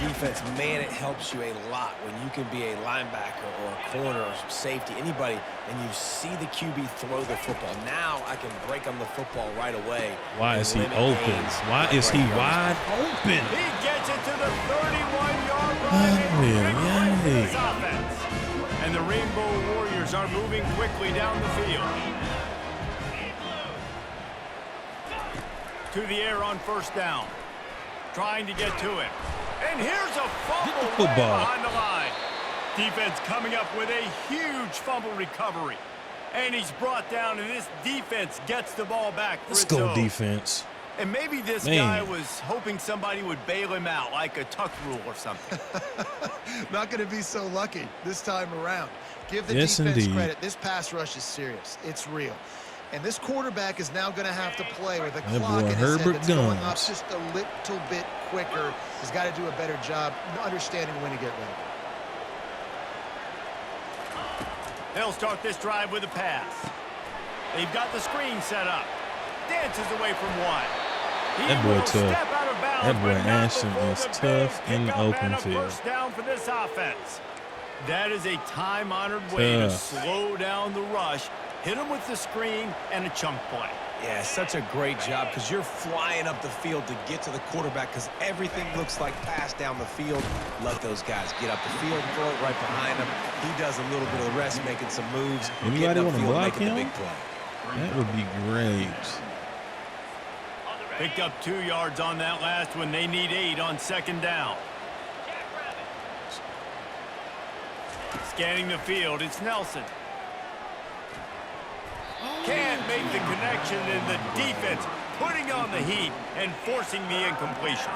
Defense, man, it helps you a lot when you can be a linebacker or a corner or safety, anybody, and you see the QB throw the football. Now I can break on the football right away. Why is he and limit open? gains Why is he right here. wide open? He gets it to the 31-yard line. Oh, Big yeah, break for yeah. this offense. And the Rainbow Warriors are moving quickly down the field. To the air on first down. Trying to get to it. And here's a fumble Get the way football. behind the line. Defense coming up with a huge fumble recovery. And he's brought down, and this defense gets the ball back for Let's its go own. defense. And maybe this Man. guy was hoping somebody would bail him out, like a tuck rule or something. Not going to be so lucky this time around. Give the Yes, defense indeed. credit. This pass rush is serious. It's real. And this quarterback is now going to have to play with a That clock boy in his head Herbert that's going up Gums. just a little bit quicker. He's got to do a better job understanding when to get ready. They'll start this drive with a pass. They've got the screen set up. Dances away from one. He That boy will tough. step out of bounds, That boy but not Ashton before is the tough big in the pickup open and a field. First down for this offense. That is a time-honored way to Tough. slow down the rush, hit him with the screen, and a chunk play. Yeah, such a great job because you're flying up the field to get to the quarterback because everything looks like pass down the field. Let those guys get up the field, throw it right behind him. He does a little bit of the rest, making some moves. Anybody getting wanna upfield, block making the him? big play. That would be great. Picked up 2 yards on that last one. They need 8 on second down. Scanning the field, it's Nelson. Can't make the connection, and the defense putting on the heat and forcing the incompletion.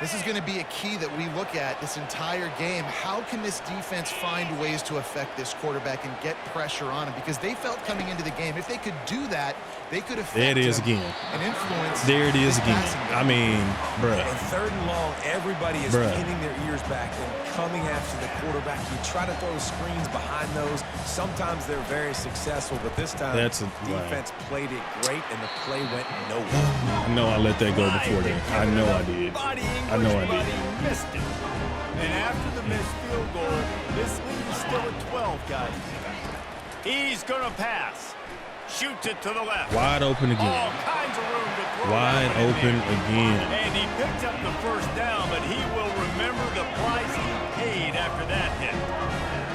This is going to be a key that we look at this entire game. How can this defense find ways to affect this quarterback and get pressure on him? Because they felt coming into the game, if they could do that, they could affect There it is him again. and influence. There it is this again. passing game. I mean, bruh. And third and long, everybody is Bruh. pinning their ears back and coming after the quarterback. You try to throw screens behind those. Sometimes they're very successful, but this time That's a- defense played it great, and the play went nowhere. I know I let that go before that. I know I did. I know I did. He missed it. And after the missed field goal, this lead is still at 12, guys. He's going to pass. Shoots it to the left. Wide open All again. kinds of room to throw Wide that one in open there. again. And he picks up the first down, but he will remember the price he paid after that hit.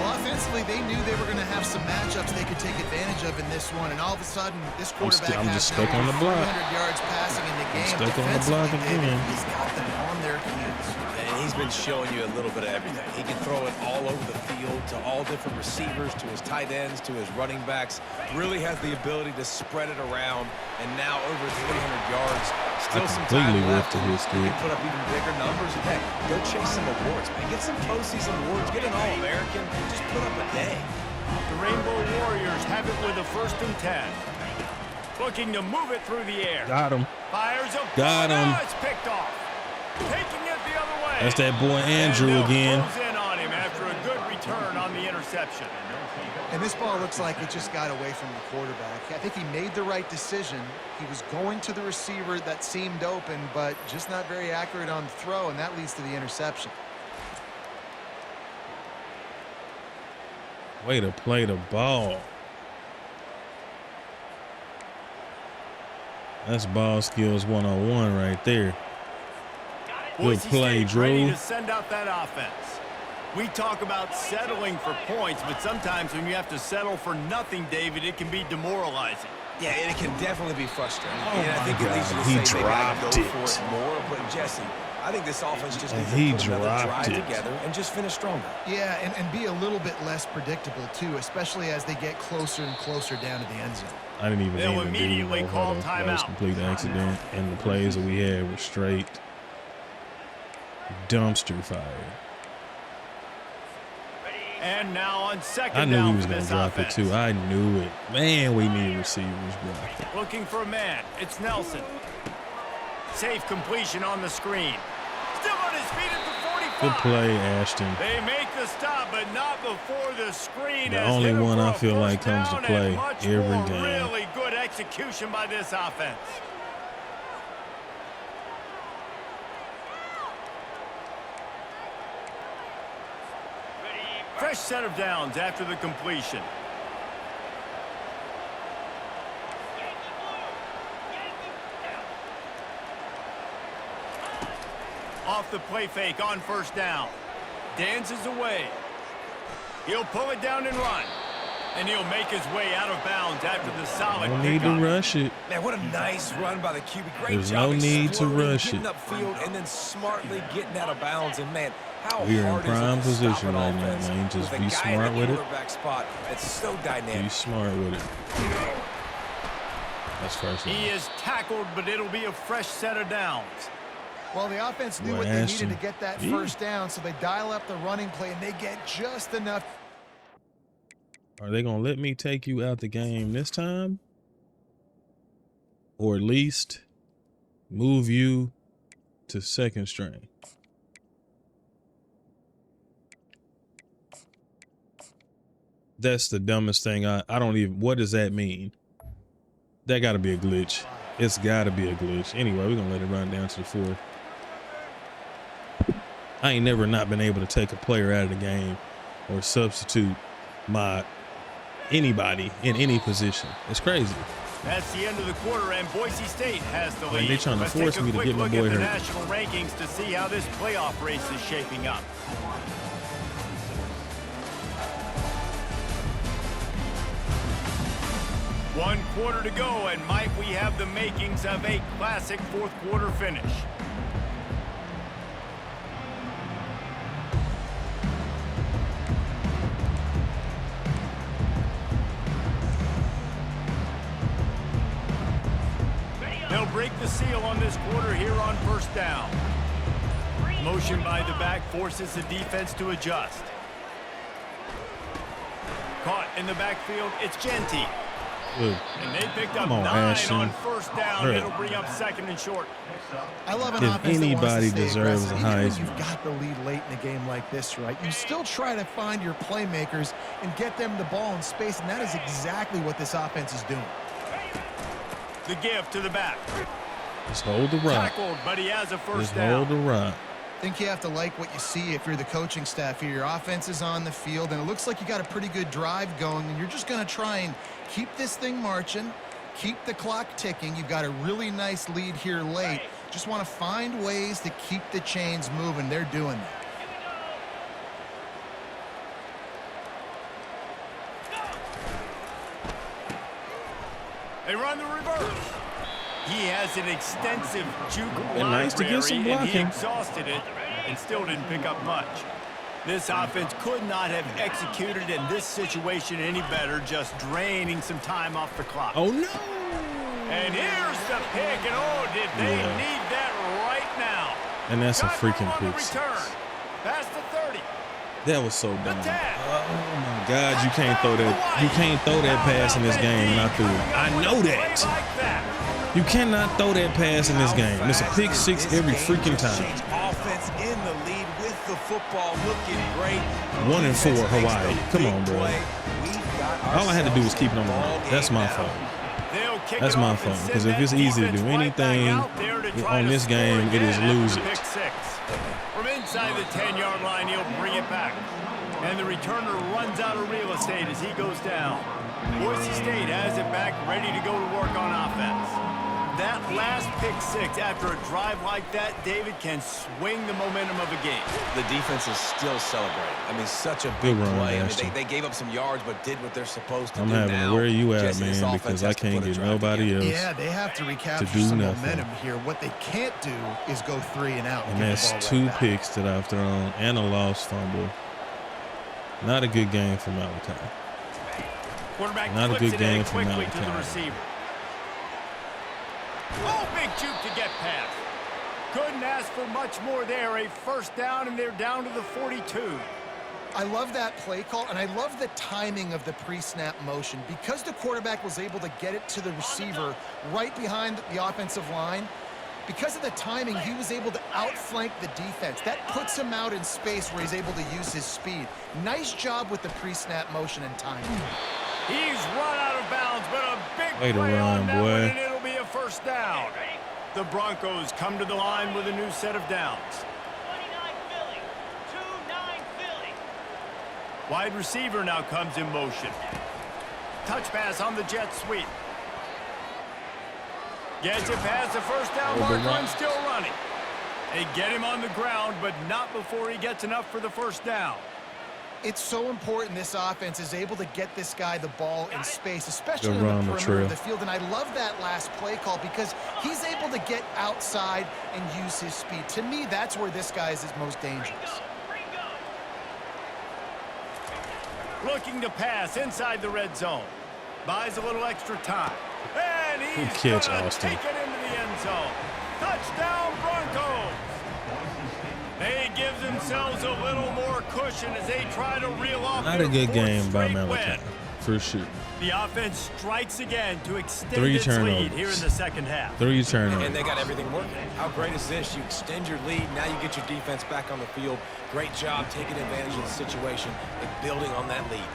Well, offensively, they knew they were going to have some matchups they could take advantage of in this one, and all of a sudden, this quarterback I'm has just now stuck on the over block. 300 yards passing in the game. stuck on the block Defensively, again. David, he's got them on their heels. And he's been showing you a little bit of everything. He can throw it all over the field to all different receivers, to his tight ends, to his running backs. Really has the ability to spread it around, and now over 300 yards. Still some time completely left. whiffed and his he streak. can put up even bigger numbers. And heck, go chase some awards, man. Get some postseason awards. Get an All-American. Just put up a day. The Rainbow Warriors have it with a 1st and 10. Looking to move it through the air. Got him. Fires a Got him. It's picked off. Taking it the other way. That's that boy Andrew again. Close in on him after a good return on the interception. And this ball looks like it just got away from the quarterback. I think he made the right decision. He was going to the receiver that seemed open, but just not very accurate on the throw, and that leads to the interception. Way to play the ball. That's ball skills 101 right there. Good play, Drew. Ready to send out that offense. We talk about settling for points, but sometimes when you have to settle for nothing, David, it can be demoralizing. Yeah, and it can definitely be frustrating. Oh and I think my it leads you to God, say he they gotta dropped go it. for it more. But Jesse, I think this offense just needs He to put another dropped drive it. together and just finish stronger. Yeah, and be a little bit less predictable, too, especially as they get closer and closer down to the end zone. I didn't even They'll aim the immediately dude. call That was timeout. complete accident, and the plays that we had were straight dumpster fire. And now on second I knew down he was for going to this drop offense. it too. I knew it. Man, we need receivers, bro. Looking for a man. It's Nelson. Safe completion on the screen. Still on his feet at the 45. Good play, Ashton. They make the stop, but not before the screen. The has only hit him one for I a feel like first comes to down play and much every more game. Really good execution by this offense. Fresh set of downs after the completion. Off the play fake on first down. Dances away. He'll pull it down and run. And he'll make his way out of bounds after the solid No need to pickup. rush it. Man, what a nice run by the QB. Great There's job no need to exploding, rush getting it. upfield, and then smartly getting out of bounds. And, man, how We're in hard is it prime to stop position an right now, offense man. Just with a be guy smart in the with it. quarterback spot that's so dynamic. Be smart with it. That's first down. He is tackled, but it'll be a fresh set of downs. Well, the offense knew Boy, what they Ashton. needed to get that Yeah. first down, so they dial up the running play, and they get just enough. Are they going to let me take you out the game this time? Or at least move you to second string? That's the dumbest thing. I don't even, what does that mean? That got to be a glitch. It's got to be a glitch. Anyway, we're going to let it run down to the fourth. I ain't never not been able to take a player out of the game or substitute anybody in any position. It's crazy. That's the end of the quarter, and Boise State has the Man, lead. they trying to Let's force take a me to quick get my look boy at the hurt. national rankings to see how this playoff race is shaping up. One quarter to go, and might we have the makings of a classic fourth quarter finish. They'll break the seal on this quarter here on first down. Motion by the back forces the defense to adjust. Caught in the backfield, it's Genty. Look, And they picked up Come on, 9 Ashton. on first down. Hurry. It'll bring up second and short. I love an If offense that wants anybody to stay deserves aggressive. a Even when Heisman. you've got the lead late in a game like this, right? You still try to find your playmakers and get them the ball in space, and that is exactly what this offense is doing. The give to the back. just hold the rock. Tackled, but he has a Just first hold down. the rock. I think you have to like what you see if you're the coaching staff here. Your offense is on the field, and it looks like you got a pretty good drive going, and you're just going to try and keep this thing marching, keep the clock ticking. You've got a really nice lead here late. Just want to find ways to keep the chains moving. They're doing that. They run the reverse. He has an extensive juke And nice to get some library, and he blocking. exhausted it and still didn't pick up much. This offense could not have executed in this situation any better, just draining some time off the clock. Oh, no. And here's the pick, and oh, did they Yeah. need that right now. And that's a Got room freaking on the pick. return. Past the 30. That was so dumb. Oh my God, you can't throw that. You can't throw that pass in this game, and I threw it. I know that. You cannot throw that pass in this game. It's a pick six every freaking time. Offense in the lead with the football looking great. 1-4 Hawaii. Come on, bro. All I had to do was keep it on the ground. That's my fault. That's my fault. Because if it's easy to do anything on this game, it is lose it. From inside the 10-yard line, he'll bring it back. And the returner runs out of real estate as he goes down. Boise State has it back, ready to go to work on offense. That last pick six after a drive like that, David, can swing the momentum of a game. The defense is still celebrating. I mean, such a big play. I mean, they gave up some yards, but did what they're supposed to do. I'm having now. to where you at, man, because I can't get nobody else. Yeah, they have to recapture some momentum here. What they can't do is go 3 and out. And that's 2 picks that I've thrown and a lost fumble. Not a good game for Malachi. Not a good game for Malachi. Oh, big juke to get past. Couldn't ask for much more there. A first down, and they're down to the 42. I love that play call, and I love the timing of the pre-snap motion. Because the quarterback was able to get it to the receiver right behind the offensive line, because of the timing, he was able to outflank the defense. That puts him out in space where he's able to use his speed. Nice job with the pre-snap motion and timing. He's run out of bounds, but a big way to play run, on that boy. one, and it'll be a first down. The Broncos come to the line with a new set of downs. 29 Philly. 2-9 Philly. Wide receiver now comes in motion. Touch pass on the jet sweep. Gets it past the first down mark, run still running. They get him on the ground, but not before he gets enough for the first down. It's so important this offense is able to get this guy the ball in space, especially on the perimeter of the field. And I love that last play call because he's able to get outside and use his speed. To me, that's where this guy is his most dangerous. Looking to pass inside the red zone. Buys a little extra time. And he's going to take it into the end zone. Touchdown, Broncos! They give themselves a little more cushion as they try to reel off. Not a good game by Malachi, for sure. The offense strikes again to extend 3 its turnovers. lead here in the second half. 3 turnovers. And they got everything working. How great is this? You extend your lead. Now you get your defense back on the field. Great job taking advantage of the situation and building on that lead.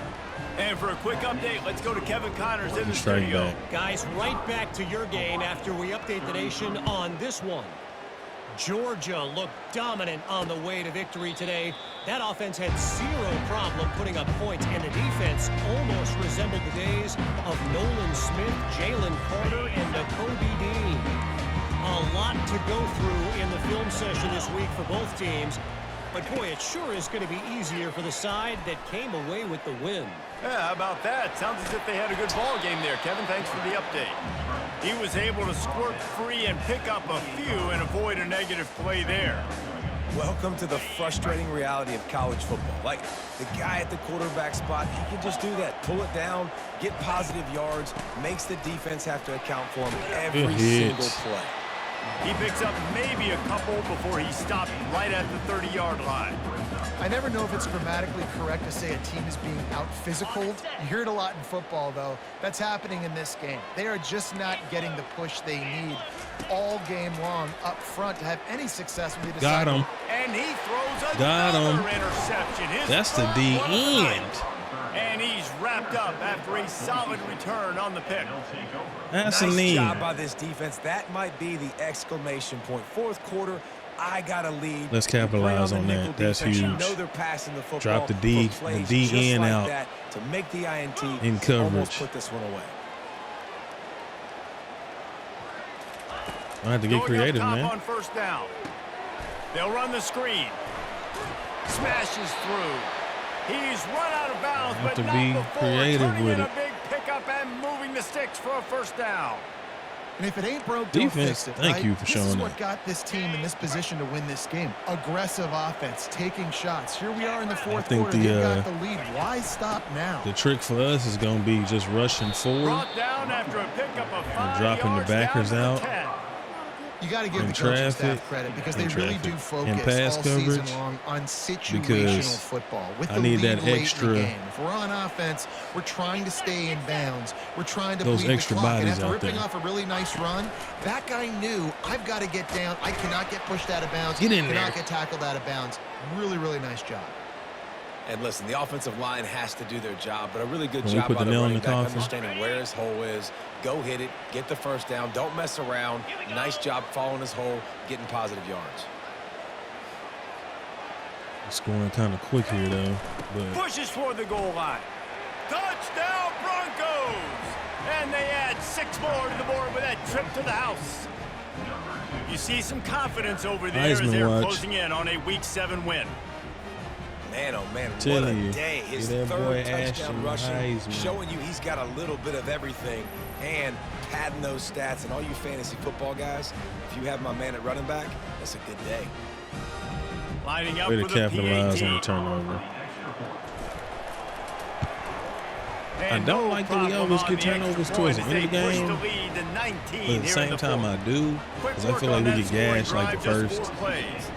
And for a quick update, let's go to Kevin Connors in the studio. Guys, right back to your game after we update the nation on this one. Georgia looked dominant on the way to victory today. That offense had 0 problem putting up points, and the defense almost resembled the days of Nolan Smith, Jalen Carter, and Nakobe Dean. A lot to go through in the film session this week for both teams. But, boy, it sure is going to be easier for the side that came away with the win. Yeah, how about that? Sounds as if they had a good ball game there, Kevin. Thanks for the update. He was able to squirt free and pick up a few and avoid a negative play there. Welcome to the frustrating reality of college football. Like, the guy at the quarterback spot, he can just do that. Pull it down, get positive yards, makes the defense have to account for him every single play. He picks up maybe a couple before he stopped right at the 30-yard line. I never know if it's grammatically correct to say a team is being out-physicaled. You hear it a lot in football, though. That's happening in this game. They are just not getting the push they need all game long up front to have any success when they decide. Got him. And he throws another interception. That's the D end. And he's wrapped up after a solid return on the pick. That's nice a knee. job by this defense. That might be the exclamation point. Fourth quarter, I got a lead. Let's capitalize on that. That's huge. You know they're passing the football. Drop the D in like out that to make the INT in coverage. almost put this one away. I have to get creative, man. On first down. They'll run the screen. Smashes through. He's run out of bounds, but to not be before creative turning with in it. a big pickup and moving the sticks for a first down. And if it ain't broke, don't Defense, fix it, thank right? you for showing This is that. what got this team in this position to win this game. Aggressive offense, taking shots. Here we are in the fourth quarter. They got the lead. Why stop now? The trick for us is going to be just rushing forward Brought down after a pickup of 5 and dropping the yards backers down to out. the 10. You got to give the traffic, coaching staff credit because they really do focus pass all coverage, season long on situational football. With the I need lead that late extra. in the game. If we're on offense, we're trying to stay in bounds. We're trying to Those bleed extra the clock. And bodies after out ripping there. off a really nice run, that guy knew I've got to get down. I cannot get pushed out of bounds. Get in cannot there. get tackled out of bounds. Really, really nice job. And listen, the offensive line has to do their job, but a really good When we job put by the the nail in running the back coffin. understanding where his hole is. Go hit it, get the first down, don't mess around. Nice job following his hole, getting positive yards. Scoring kind of quick here, though. But Pushes for the goal line. Touchdown, Broncos! And they add 6 more to the board with that trip to the house. You see some confidence over there as Heisman they're watch. closing in on a Week 7 win. Man, oh man, what Telling a you, day. His get that boy third touchdown Ashton rushing, Heisman. showing you he's got a little bit of everything and padding those stats. And all you fantasy football guys, if you have my man at running back, that's a good day. Lining up way to for the capitalize on the PAT. turnover. I And don't no like that we problem always on get the extra turnovers towards the point end of the as they push game. the lead to 19 But at the here in same the time, fourth. I do. Quick Because I work feel on like we that get gashed scoring like the drive, just first 4 plays.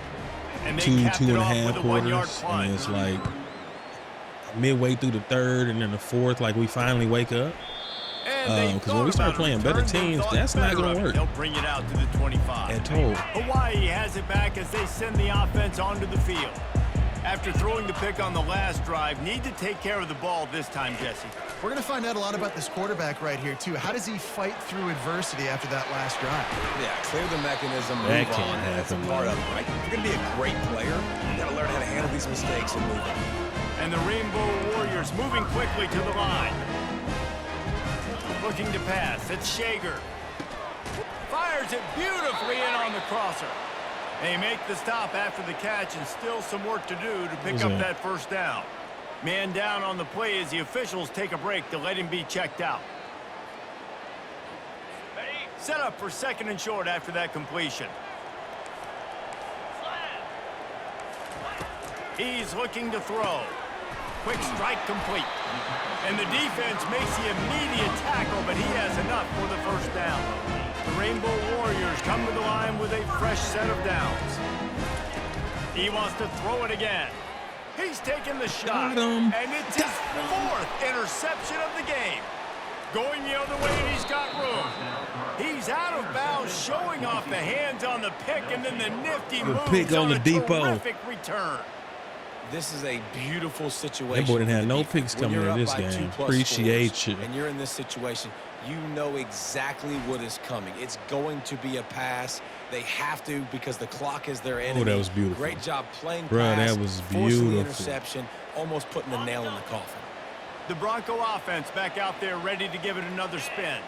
And they two capped it and a off half with a 1-yard quarters. punt. And it's like midway through the third and then the fourth, like we finally wake up. Because when we start playing better teams, that's not going to work They'll bring it out to the 25. at all. Hawaii has it back as they send the offense onto the field. After throwing the pick on the last drive, need to take care of the ball this time, Jesse. We're going to find out a lot about this quarterback right here, too. How does he fight through adversity after that last drive? Yeah, clear the mechanism, move That on. can't That's a happen, part man. of it, right? If you're going to be a great player, you got to learn how to handle these mistakes and move on. And the Rainbow Warriors moving quickly to the line. Looking to pass. It's Shager. Fires it beautifully in on the crosser. They make the stop after the catch and still some work to do to pick up that first down. Man down on the play as the officials take a break to let him be checked out. Set up for 2nd and short after that completion. He's looking to throw. Quick strike complete. And the defense makes the immediate tackle, but he has enough for the first down. The Rainbow Warriors come to the line with a fresh set of downs. He wants to throw it again. He's taking the shot. Got him. And it's his 4th interception of the game. Going the other way, and he's got room. He's out of bounds, showing off the hands on the pick, and then the nifty The moves pick on the a depot. terrific return. This is a beautiful situation. That boy didn't have for the no defense. picks When coming you're in up this by game. 2+ Appreciate scores, you. And you're in this situation, you know exactly what is coming. It's going to be a pass. They have to because the clock is their enemy. that was beautiful. Great job playing Bruh, pass, that was forcing the beautiful. interception, almost putting the nail in the coffin. The Bronco offense back out there ready to give it another spin.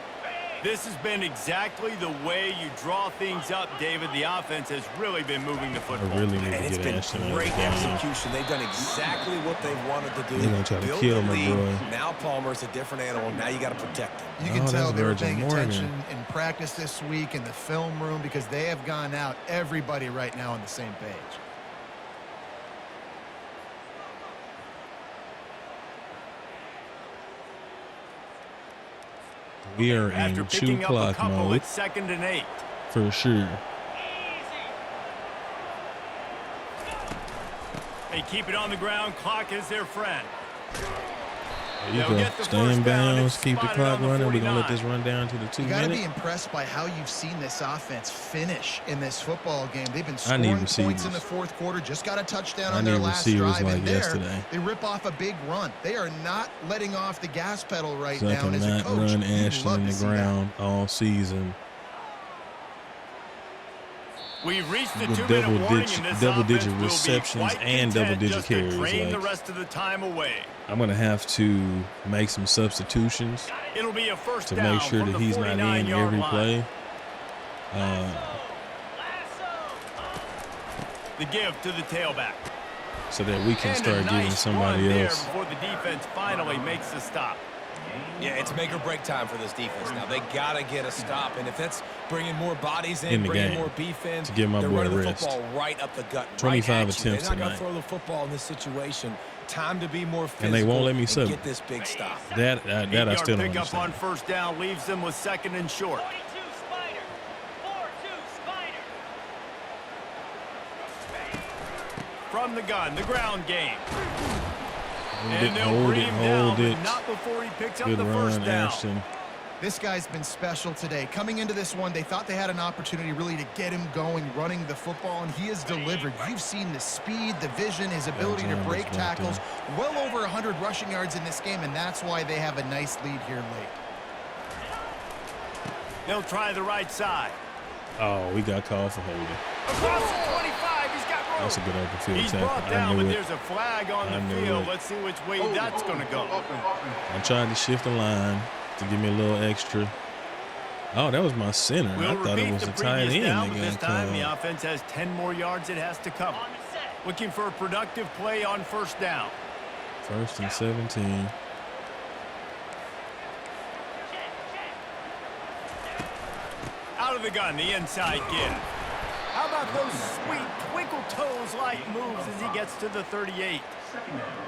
This has been exactly the way you draw things up, David. The offense has really been moving the I football. really need And to it's get been Ashton out of the great game. execution. They've done exactly what they wanted to do. They're gonna try to Build kill the my lead. boy. Now Palmer's a different animal. Now you got to protect him. You can Oh, tell that's they were Virgin paying Morgan. attention in practice this week in the film room because they have gone out, everybody right now on the same page. We are After in chew picking up a clock couple, mode it's 2nd and 8. for sure. They keep it on the ground. Clock is their friend. There you They'll go. get the Stay first in down. bounds. It's Keep the spotted clock on the running. We're going to let 49. this run down to the 2 You got to be minute. impressed by how you've seen this offense finish in this football game. They've been I need scoring points in receivers. the 4th quarter. Just got a touchdown I on their need last receivers drive. like And there, yesterday. they rip off a big run. They are not letting off the gas pedal right So I now. And as a cannot coach, run you'd Ashton love in to the see that. ground all season. We've reached the With 2-minute warning, double-digit- and this double-digit offense will be receptions quite and content double-digit just to carries, drain the like- rest of the time away. I'm going to have to make some substitutions It'll be a first to down make sure from that the he's not in 49-yard every line. play. The give to the tailback. So that we can And start a giving nice somebody run there else. before the defense finally makes the stop. Yeah, it's make or break time for this defense now. They got to get a stop, and if that's bringing more bodies In the bringing game. more defense, To give my they're boy running the rest. football right up the gut, 25 right at you. attempts They're not going tonight. to throw the football in this situation. Time to be more physical And they won't let me and sub. get this big stop. That I 8-yard still don't pickup on understand. first down leaves them with 2nd and short. 22 Spider. 4-2 Spider. from the gun, the ground game. And they'll Hold bring it, him down, hold it. but not before he picks up Good the run, first down. Ashton. This guy's been special today. Coming into this one, they thought they had an opportunity really to get him going, running the football, and he has delivered. You've seen the speed, the vision, his ability to break tackles. Well over 100 rushing yards in this game, and that's why they have a nice lead here late. They'll try the right side. Oh, we got called for holding. Across the 25, he's got room. That's a good open field He's tackle. brought down, I but knew it. there's a flag on I the knew field. it. Let's see which way that's going to go. I tried to shift the line to give me a little extra. Oh, that was my center. We'll I thought it repeat was the a tight previous end. down, but that this got time called. the offense has 10 more yards it has to cover. On the set. Looking for a productive play on first down. 1st and 17. Out of the gun, the inside give. How about those sweet twinkle toes-like moves as he gets to the 38?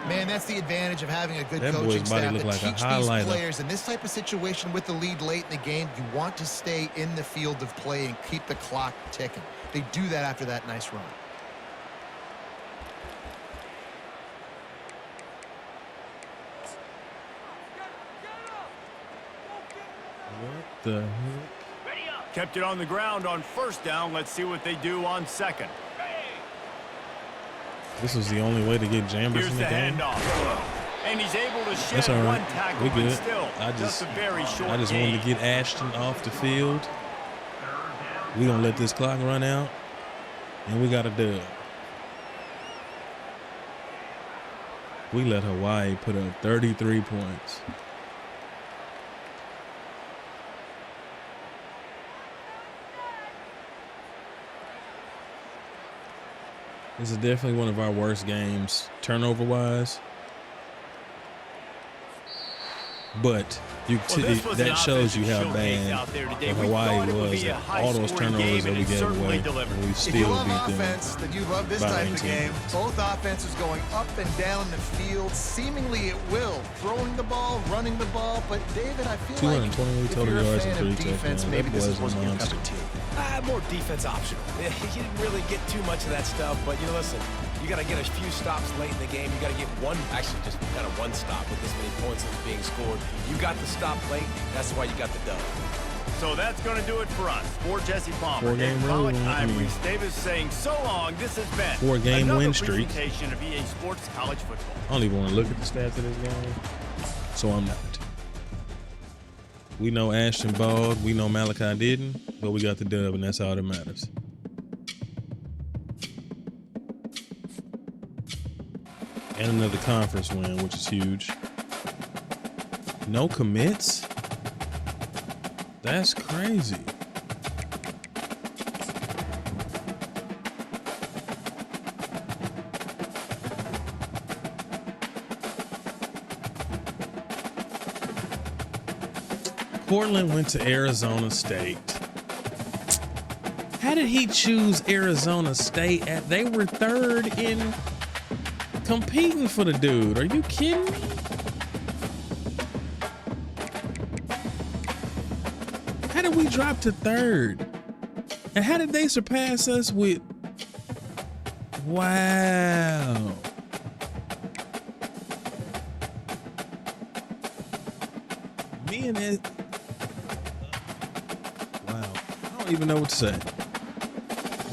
Man, that's the advantage of having a good That coaching boy's body staff look to like a teach these highlighter. players. In this type of situation with the lead late in the game, you want to stay in the field of play and keep the clock ticking. They do that after that nice run. What the heck? Ready up. Kept it on the ground on first down. Let's see what they do on second. This was the only way to get Jambers Here's in the the game. handoff. And he's able to shed That's all one right. tackle, We but good. still I just a very short wanted gain. to get Ashton off the field. We gonna let this clock run out, and we got a dub. We let Hawaii put up 33 points. This is definitely one of our worst games, turnover-wise. But that shows you how bad Hawaii was. All those turnovers that we gave away, and we If you still love beat them. offense, then you love this by type of 19 game. points. Both offenses going up and down the field. Seemingly it will. Throwing the ball, running the ball. But, David, I feel like 220 if total you're a yards fan and of 3 defense, touchdowns. maybe That this boy's is a what's your cup monster. of tea. More defense optional. He didn't really get too much of that stuff, but listen, you got to get a few stops late in the game. You got to get actually just kind of one stop with this many points that's being scored. You got the stop late. That's why you got the dub. So that's going to do it for us. For Jesse Palmer, Four-game Dave road Pollock, win. I'm Reese Davis saying so long. This has been Four-game another win streak. presentation of EA Sports College Football. I don't even want to look at the stats of this game, so I'm not. We know Ashton balled. We know Malachi didn't, but we got the dub, and that's all that matters. And another conference win, which is huge. No commits? That's crazy. Portland went to Arizona State. How did he choose Arizona State? They were third in competing for the dude. Are you kidding me? How did we drop to third? And how did they surpass us with? Wow. Me and it. Wow. I don't even know what to say.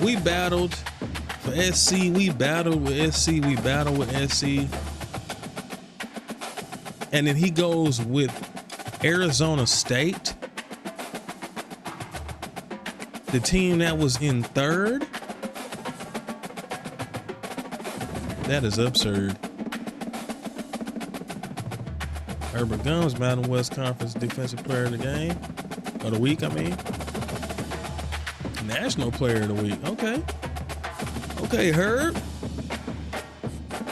We battled for SC. We battled with SC. We battled with SC. And then he goes with Arizona State, the team that was in third. That is absurd. Herbert Gumbs, Mountain West Conference Defensive Player of the Game. Of the week, I mean. National Player of the Week. Okay. Okay, Herb.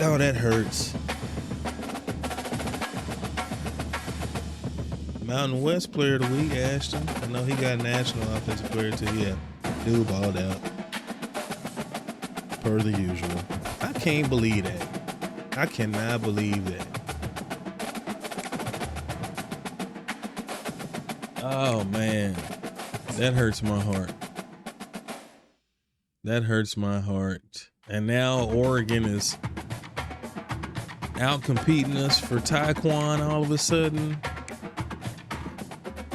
Oh, that hurts. Mountain West Player of the Week, Ashton. I know he got National Offensive Player too. Yeah, dude balled out. Per the usual. I can't believe that. I cannot believe that. Oh, man. That hurts my heart. That hurts my heart. And now Oregon is out competing us for Taekwon all of a sudden.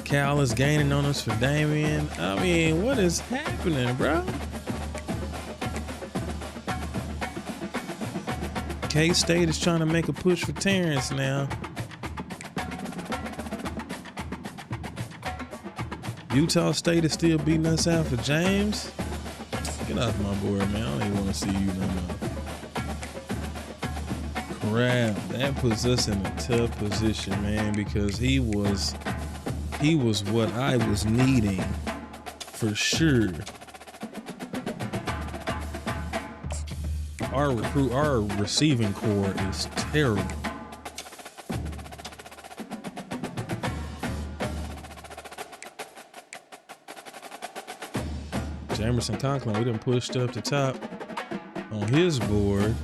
Cal is gaining on us for Damian. I mean, what is happening, bro? K-State is trying to make a push for Terrence now. Utah State is still beating us out for James. Get off my board, man. I don't even want to see you no more. Crap, that puts us in a tough position, man, because he was what I was needing for sure. Our receiving core is terrible. Jamerson Conklin, we done pushed up the top on his board.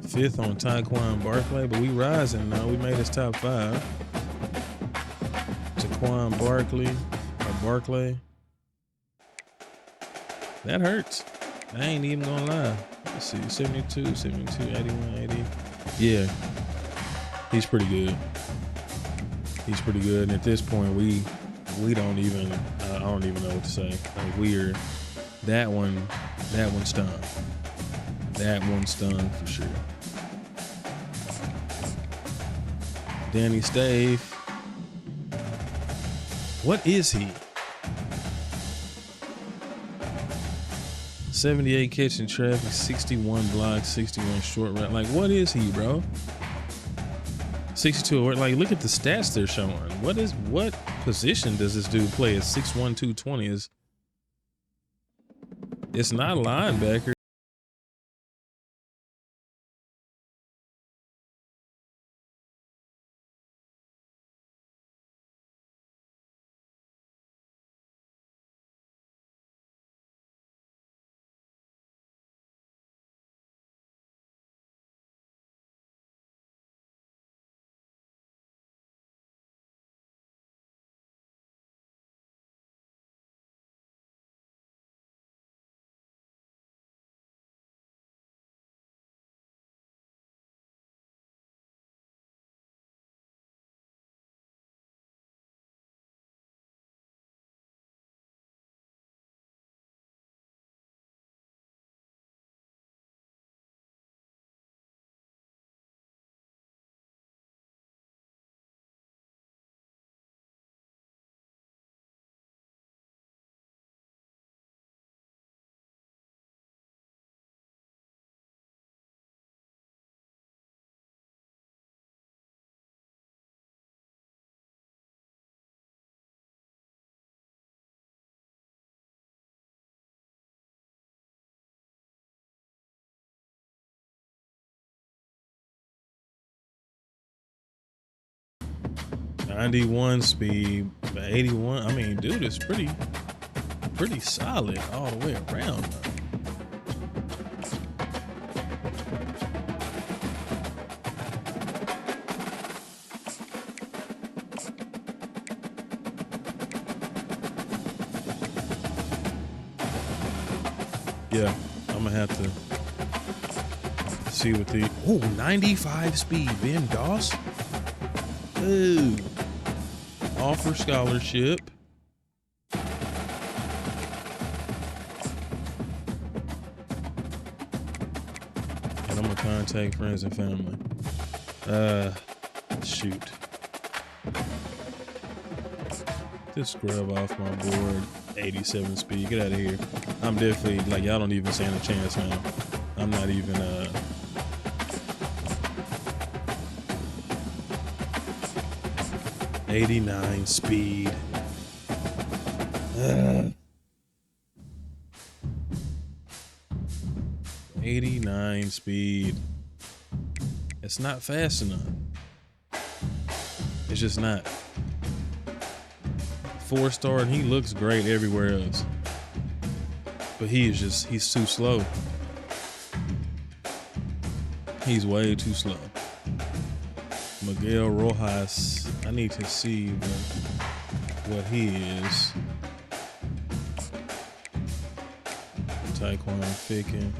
5th on Taekwon Barkley, but we rising now. We made his top 5. Taekwon Barkley. That hurts. I ain't even gonna lie. Let's see, 72, 81, 80. Yeah, he's pretty good. He's pretty good. And at this point, we don't even, I don't even know what to say. Like that one stung. That one stung for sure. Danny Stave. What is he? 78 catching traffic, 61 blocks, 61 short route. Like, what is he, bro? 62. Like, look at the stats they're showing. What position does this dude play at 6'1", 220? It's not a linebacker. .91 speed, 81. I mean, dude, it's pretty solid all the way around. Yeah, I'm gonna have to see what the 95 speed Ben Doss. Ooh. Offer scholarship. And I'm gonna contact friends and family. Shoot. Just scrub off my board. 87 speed. Get out of here. I'm definitely, like, y'all don't even stand a chance now. I'm not even 89 speed. 89 speed. It's not fast enough. It's just not. 4-star, and he looks great everywhere else. But he's too slow. He's way too slow. Miguel Rojas, I need to see what he is. Tyquan Fickin.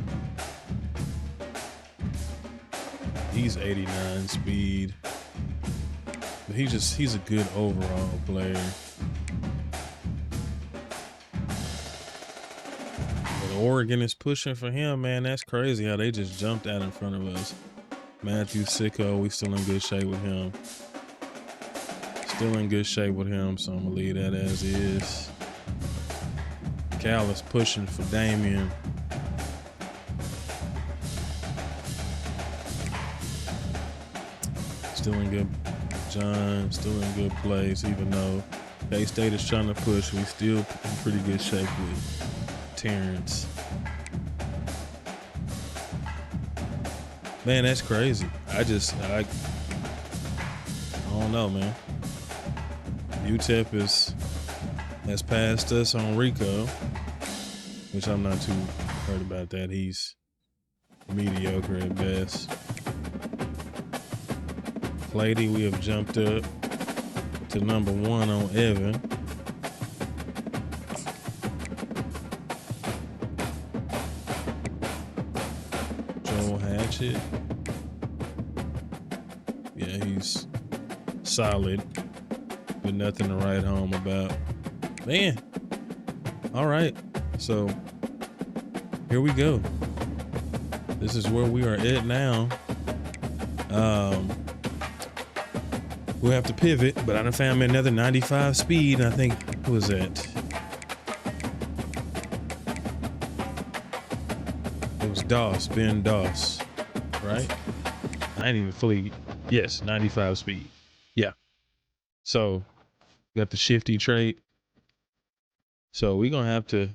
He's 89 speed. But he's a good overall player. But Oregon is pushing for him, man. That's crazy how they just jumped out in front of us. Matthew Sicko, we still in good shape with him. Still in good shape with him, so I'm gonna leave that as is. Cal is pushing for Damian. Still in good, John, still in good place, even though K-State is trying to push. We still in pretty good shape with Terrence. Man, that's crazy. I don't know, man. UTEP has passed us on Rico, which I'm not too hurt about that. He's mediocre at best. Lady, we have jumped up to number 1 on Evan. Joel Hatchett. Yeah, he's solid, but nothing to write home about. Man, all right. So here we go. This is where we are at now. We'll have to pivot, but I done found me another 95 speed. And I think, who was that? It was Doss, Ben Doss, right? I ain't even fully, yes, 95 speed. Yeah. So, got the shifty trait. So, we're going to have to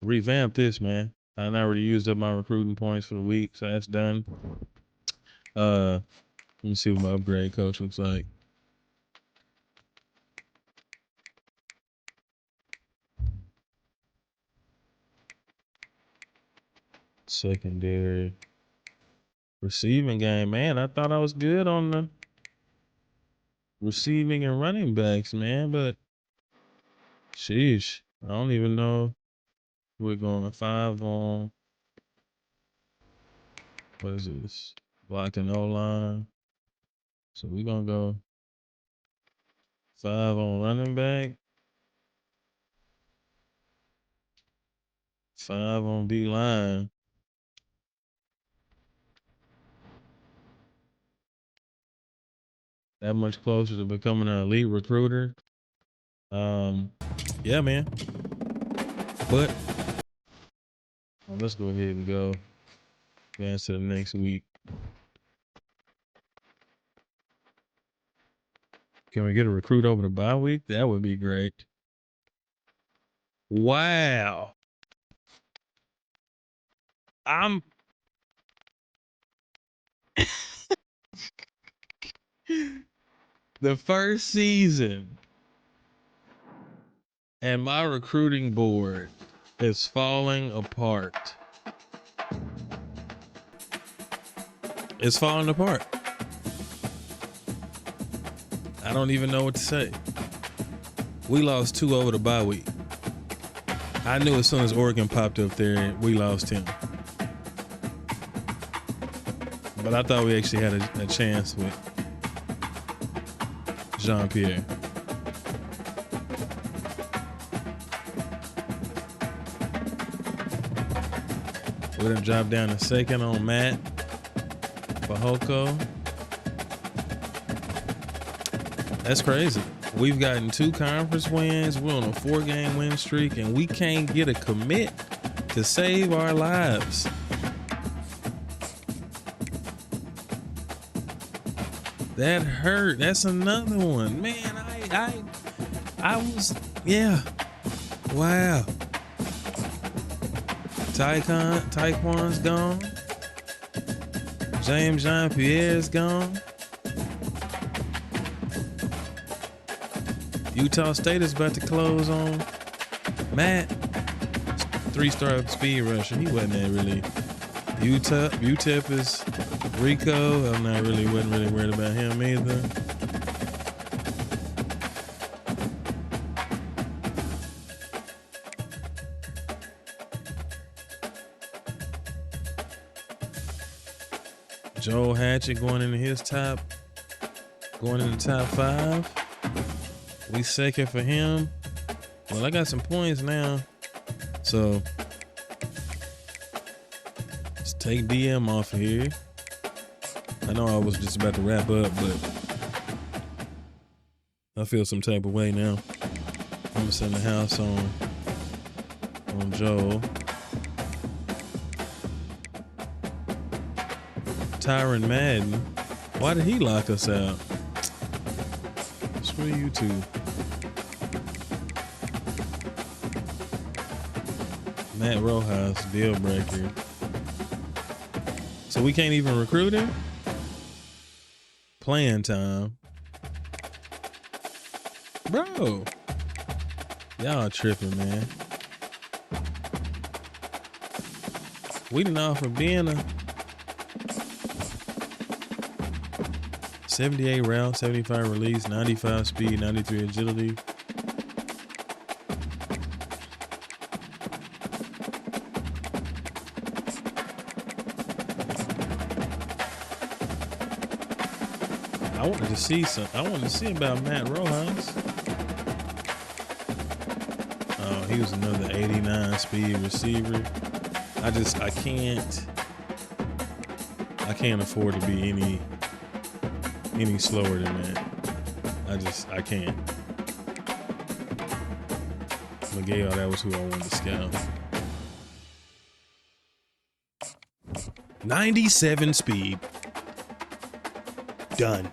revamp this, man. I already used up my recruiting points for the week, so that's done. Let me see what my upgrade coach looks like. Secondary receiving game, man. I thought I was good on the receiving and running backs, man, but sheesh, I don't even know. We're going 5 on, what is this? Blocking O-line. So we're gonna go 5 on running back, 5 on D-line. That much closer to becoming an elite recruiter. Yeah, man. But let's go ahead and go advance to the next week. Can we get a recruit over the bye week? That would be great. Wow. I'm the first season and my recruiting board is falling apart. It's falling apart. I don't even know what to say. We lost 2 over the bye week. I knew as soon as Oregon popped up there, we lost him. But I thought we actually had a chance with Jean-Pierre. We're gonna drop down to 2nd on Matt Fahoko. That's crazy. We've gotten 2 conference wins. We're on a 4-game win streak, and we can't get a commit to save our lives. That hurt. That's another one. Man, I was, yeah. Wow. Tyquan's gone. James Jean-Pierre's gone. Utah State is about to close on Matt. 3-star speed rusher. He wasn't that really. UTEP is Rico. Wasn't really worried about him either. Joel Hatchett going into top 5. We second for him. Well, I got some points now. So let's take DM off of here. I know I was just about to wrap up, but I feel some type of way now. I'm gonna send the house on Joel. Tyron Madden. Why did he lock us out? Screw you two. Matt Rojas, deal breaker. So we can't even recruit him? Playing time. Bro. Y'all tripping, man. We didn't offer being a 78 route, 75 release, 95 speed, 93 agility. I wanted to see about Matt Rojas. Oh, he was another 89 speed receiver. I can't afford to be any slower than that. I can't. Miguel, that was who I wanted to scout. 97 speed. Done.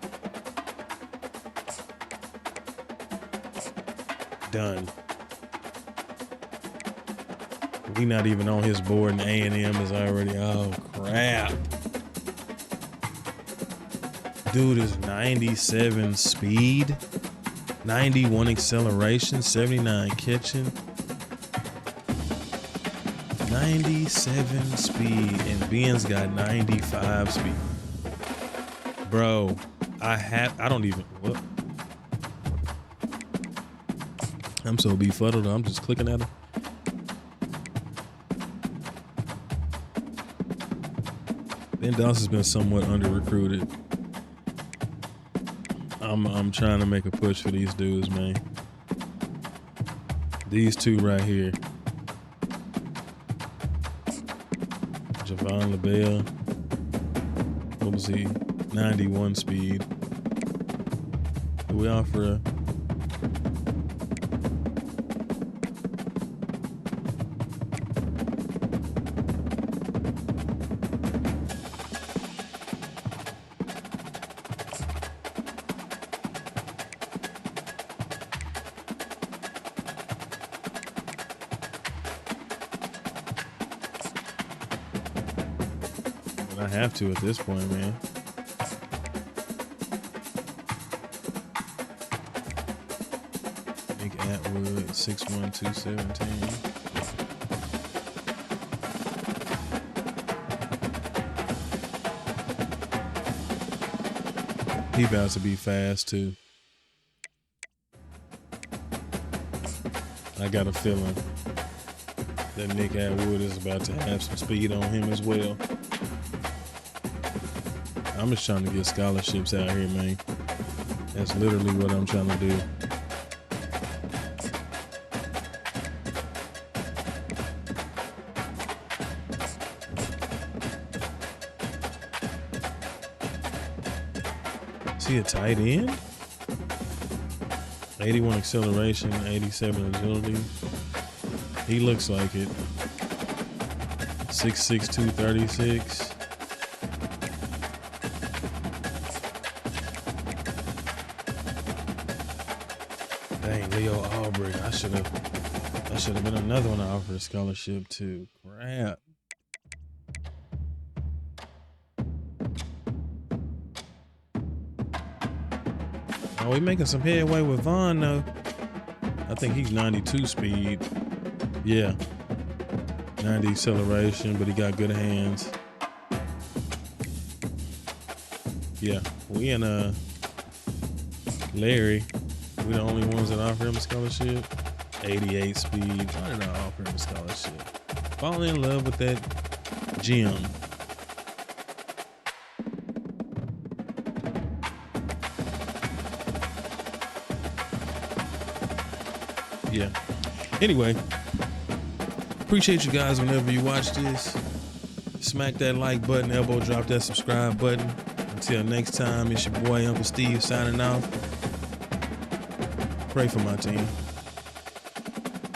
We not even on his board, and A&M is already, oh crap. Dude is 97 speed, 91 acceleration, 79 catching, 97 speed, and Ben's got 95 speed. Bro, look. I'm so befuddled, I'm just clicking at him. Ben Dawson's been somewhat under-recruited. I'm trying to make a push for these dudes, man. These two right here. Javon LaBelle. What was he? 91 speed. Do we offer a... I have to at this point, man. Nick Atwood, 6'1", 217. He about to be fast too. I got a feeling that Nick Atwood is about to have some speed on him as well. I'm just trying to get scholarships out here, man. That's literally what I'm trying to do. Is he a tight end? 81 acceleration, 87 agility. He looks like it. 6'6", 236. Dang, Leo Aubrey. I should have been another one to offer a scholarship to. Crap. Oh, we making some headway with Vaughn though. I think he's 92 speed. Yeah. 90 acceleration, but he got good hands. Yeah. We and Larry. We the only ones that offer him a scholarship. 88 speed. Why did I offer him a scholarship? Fall in love with that gym. yeah. Anyway, appreciate you guys whenever you watch this. Smack that like button, elbow drop that subscribe button. Until next time, it's your boy Uncle Steve signing off. Pray for my team.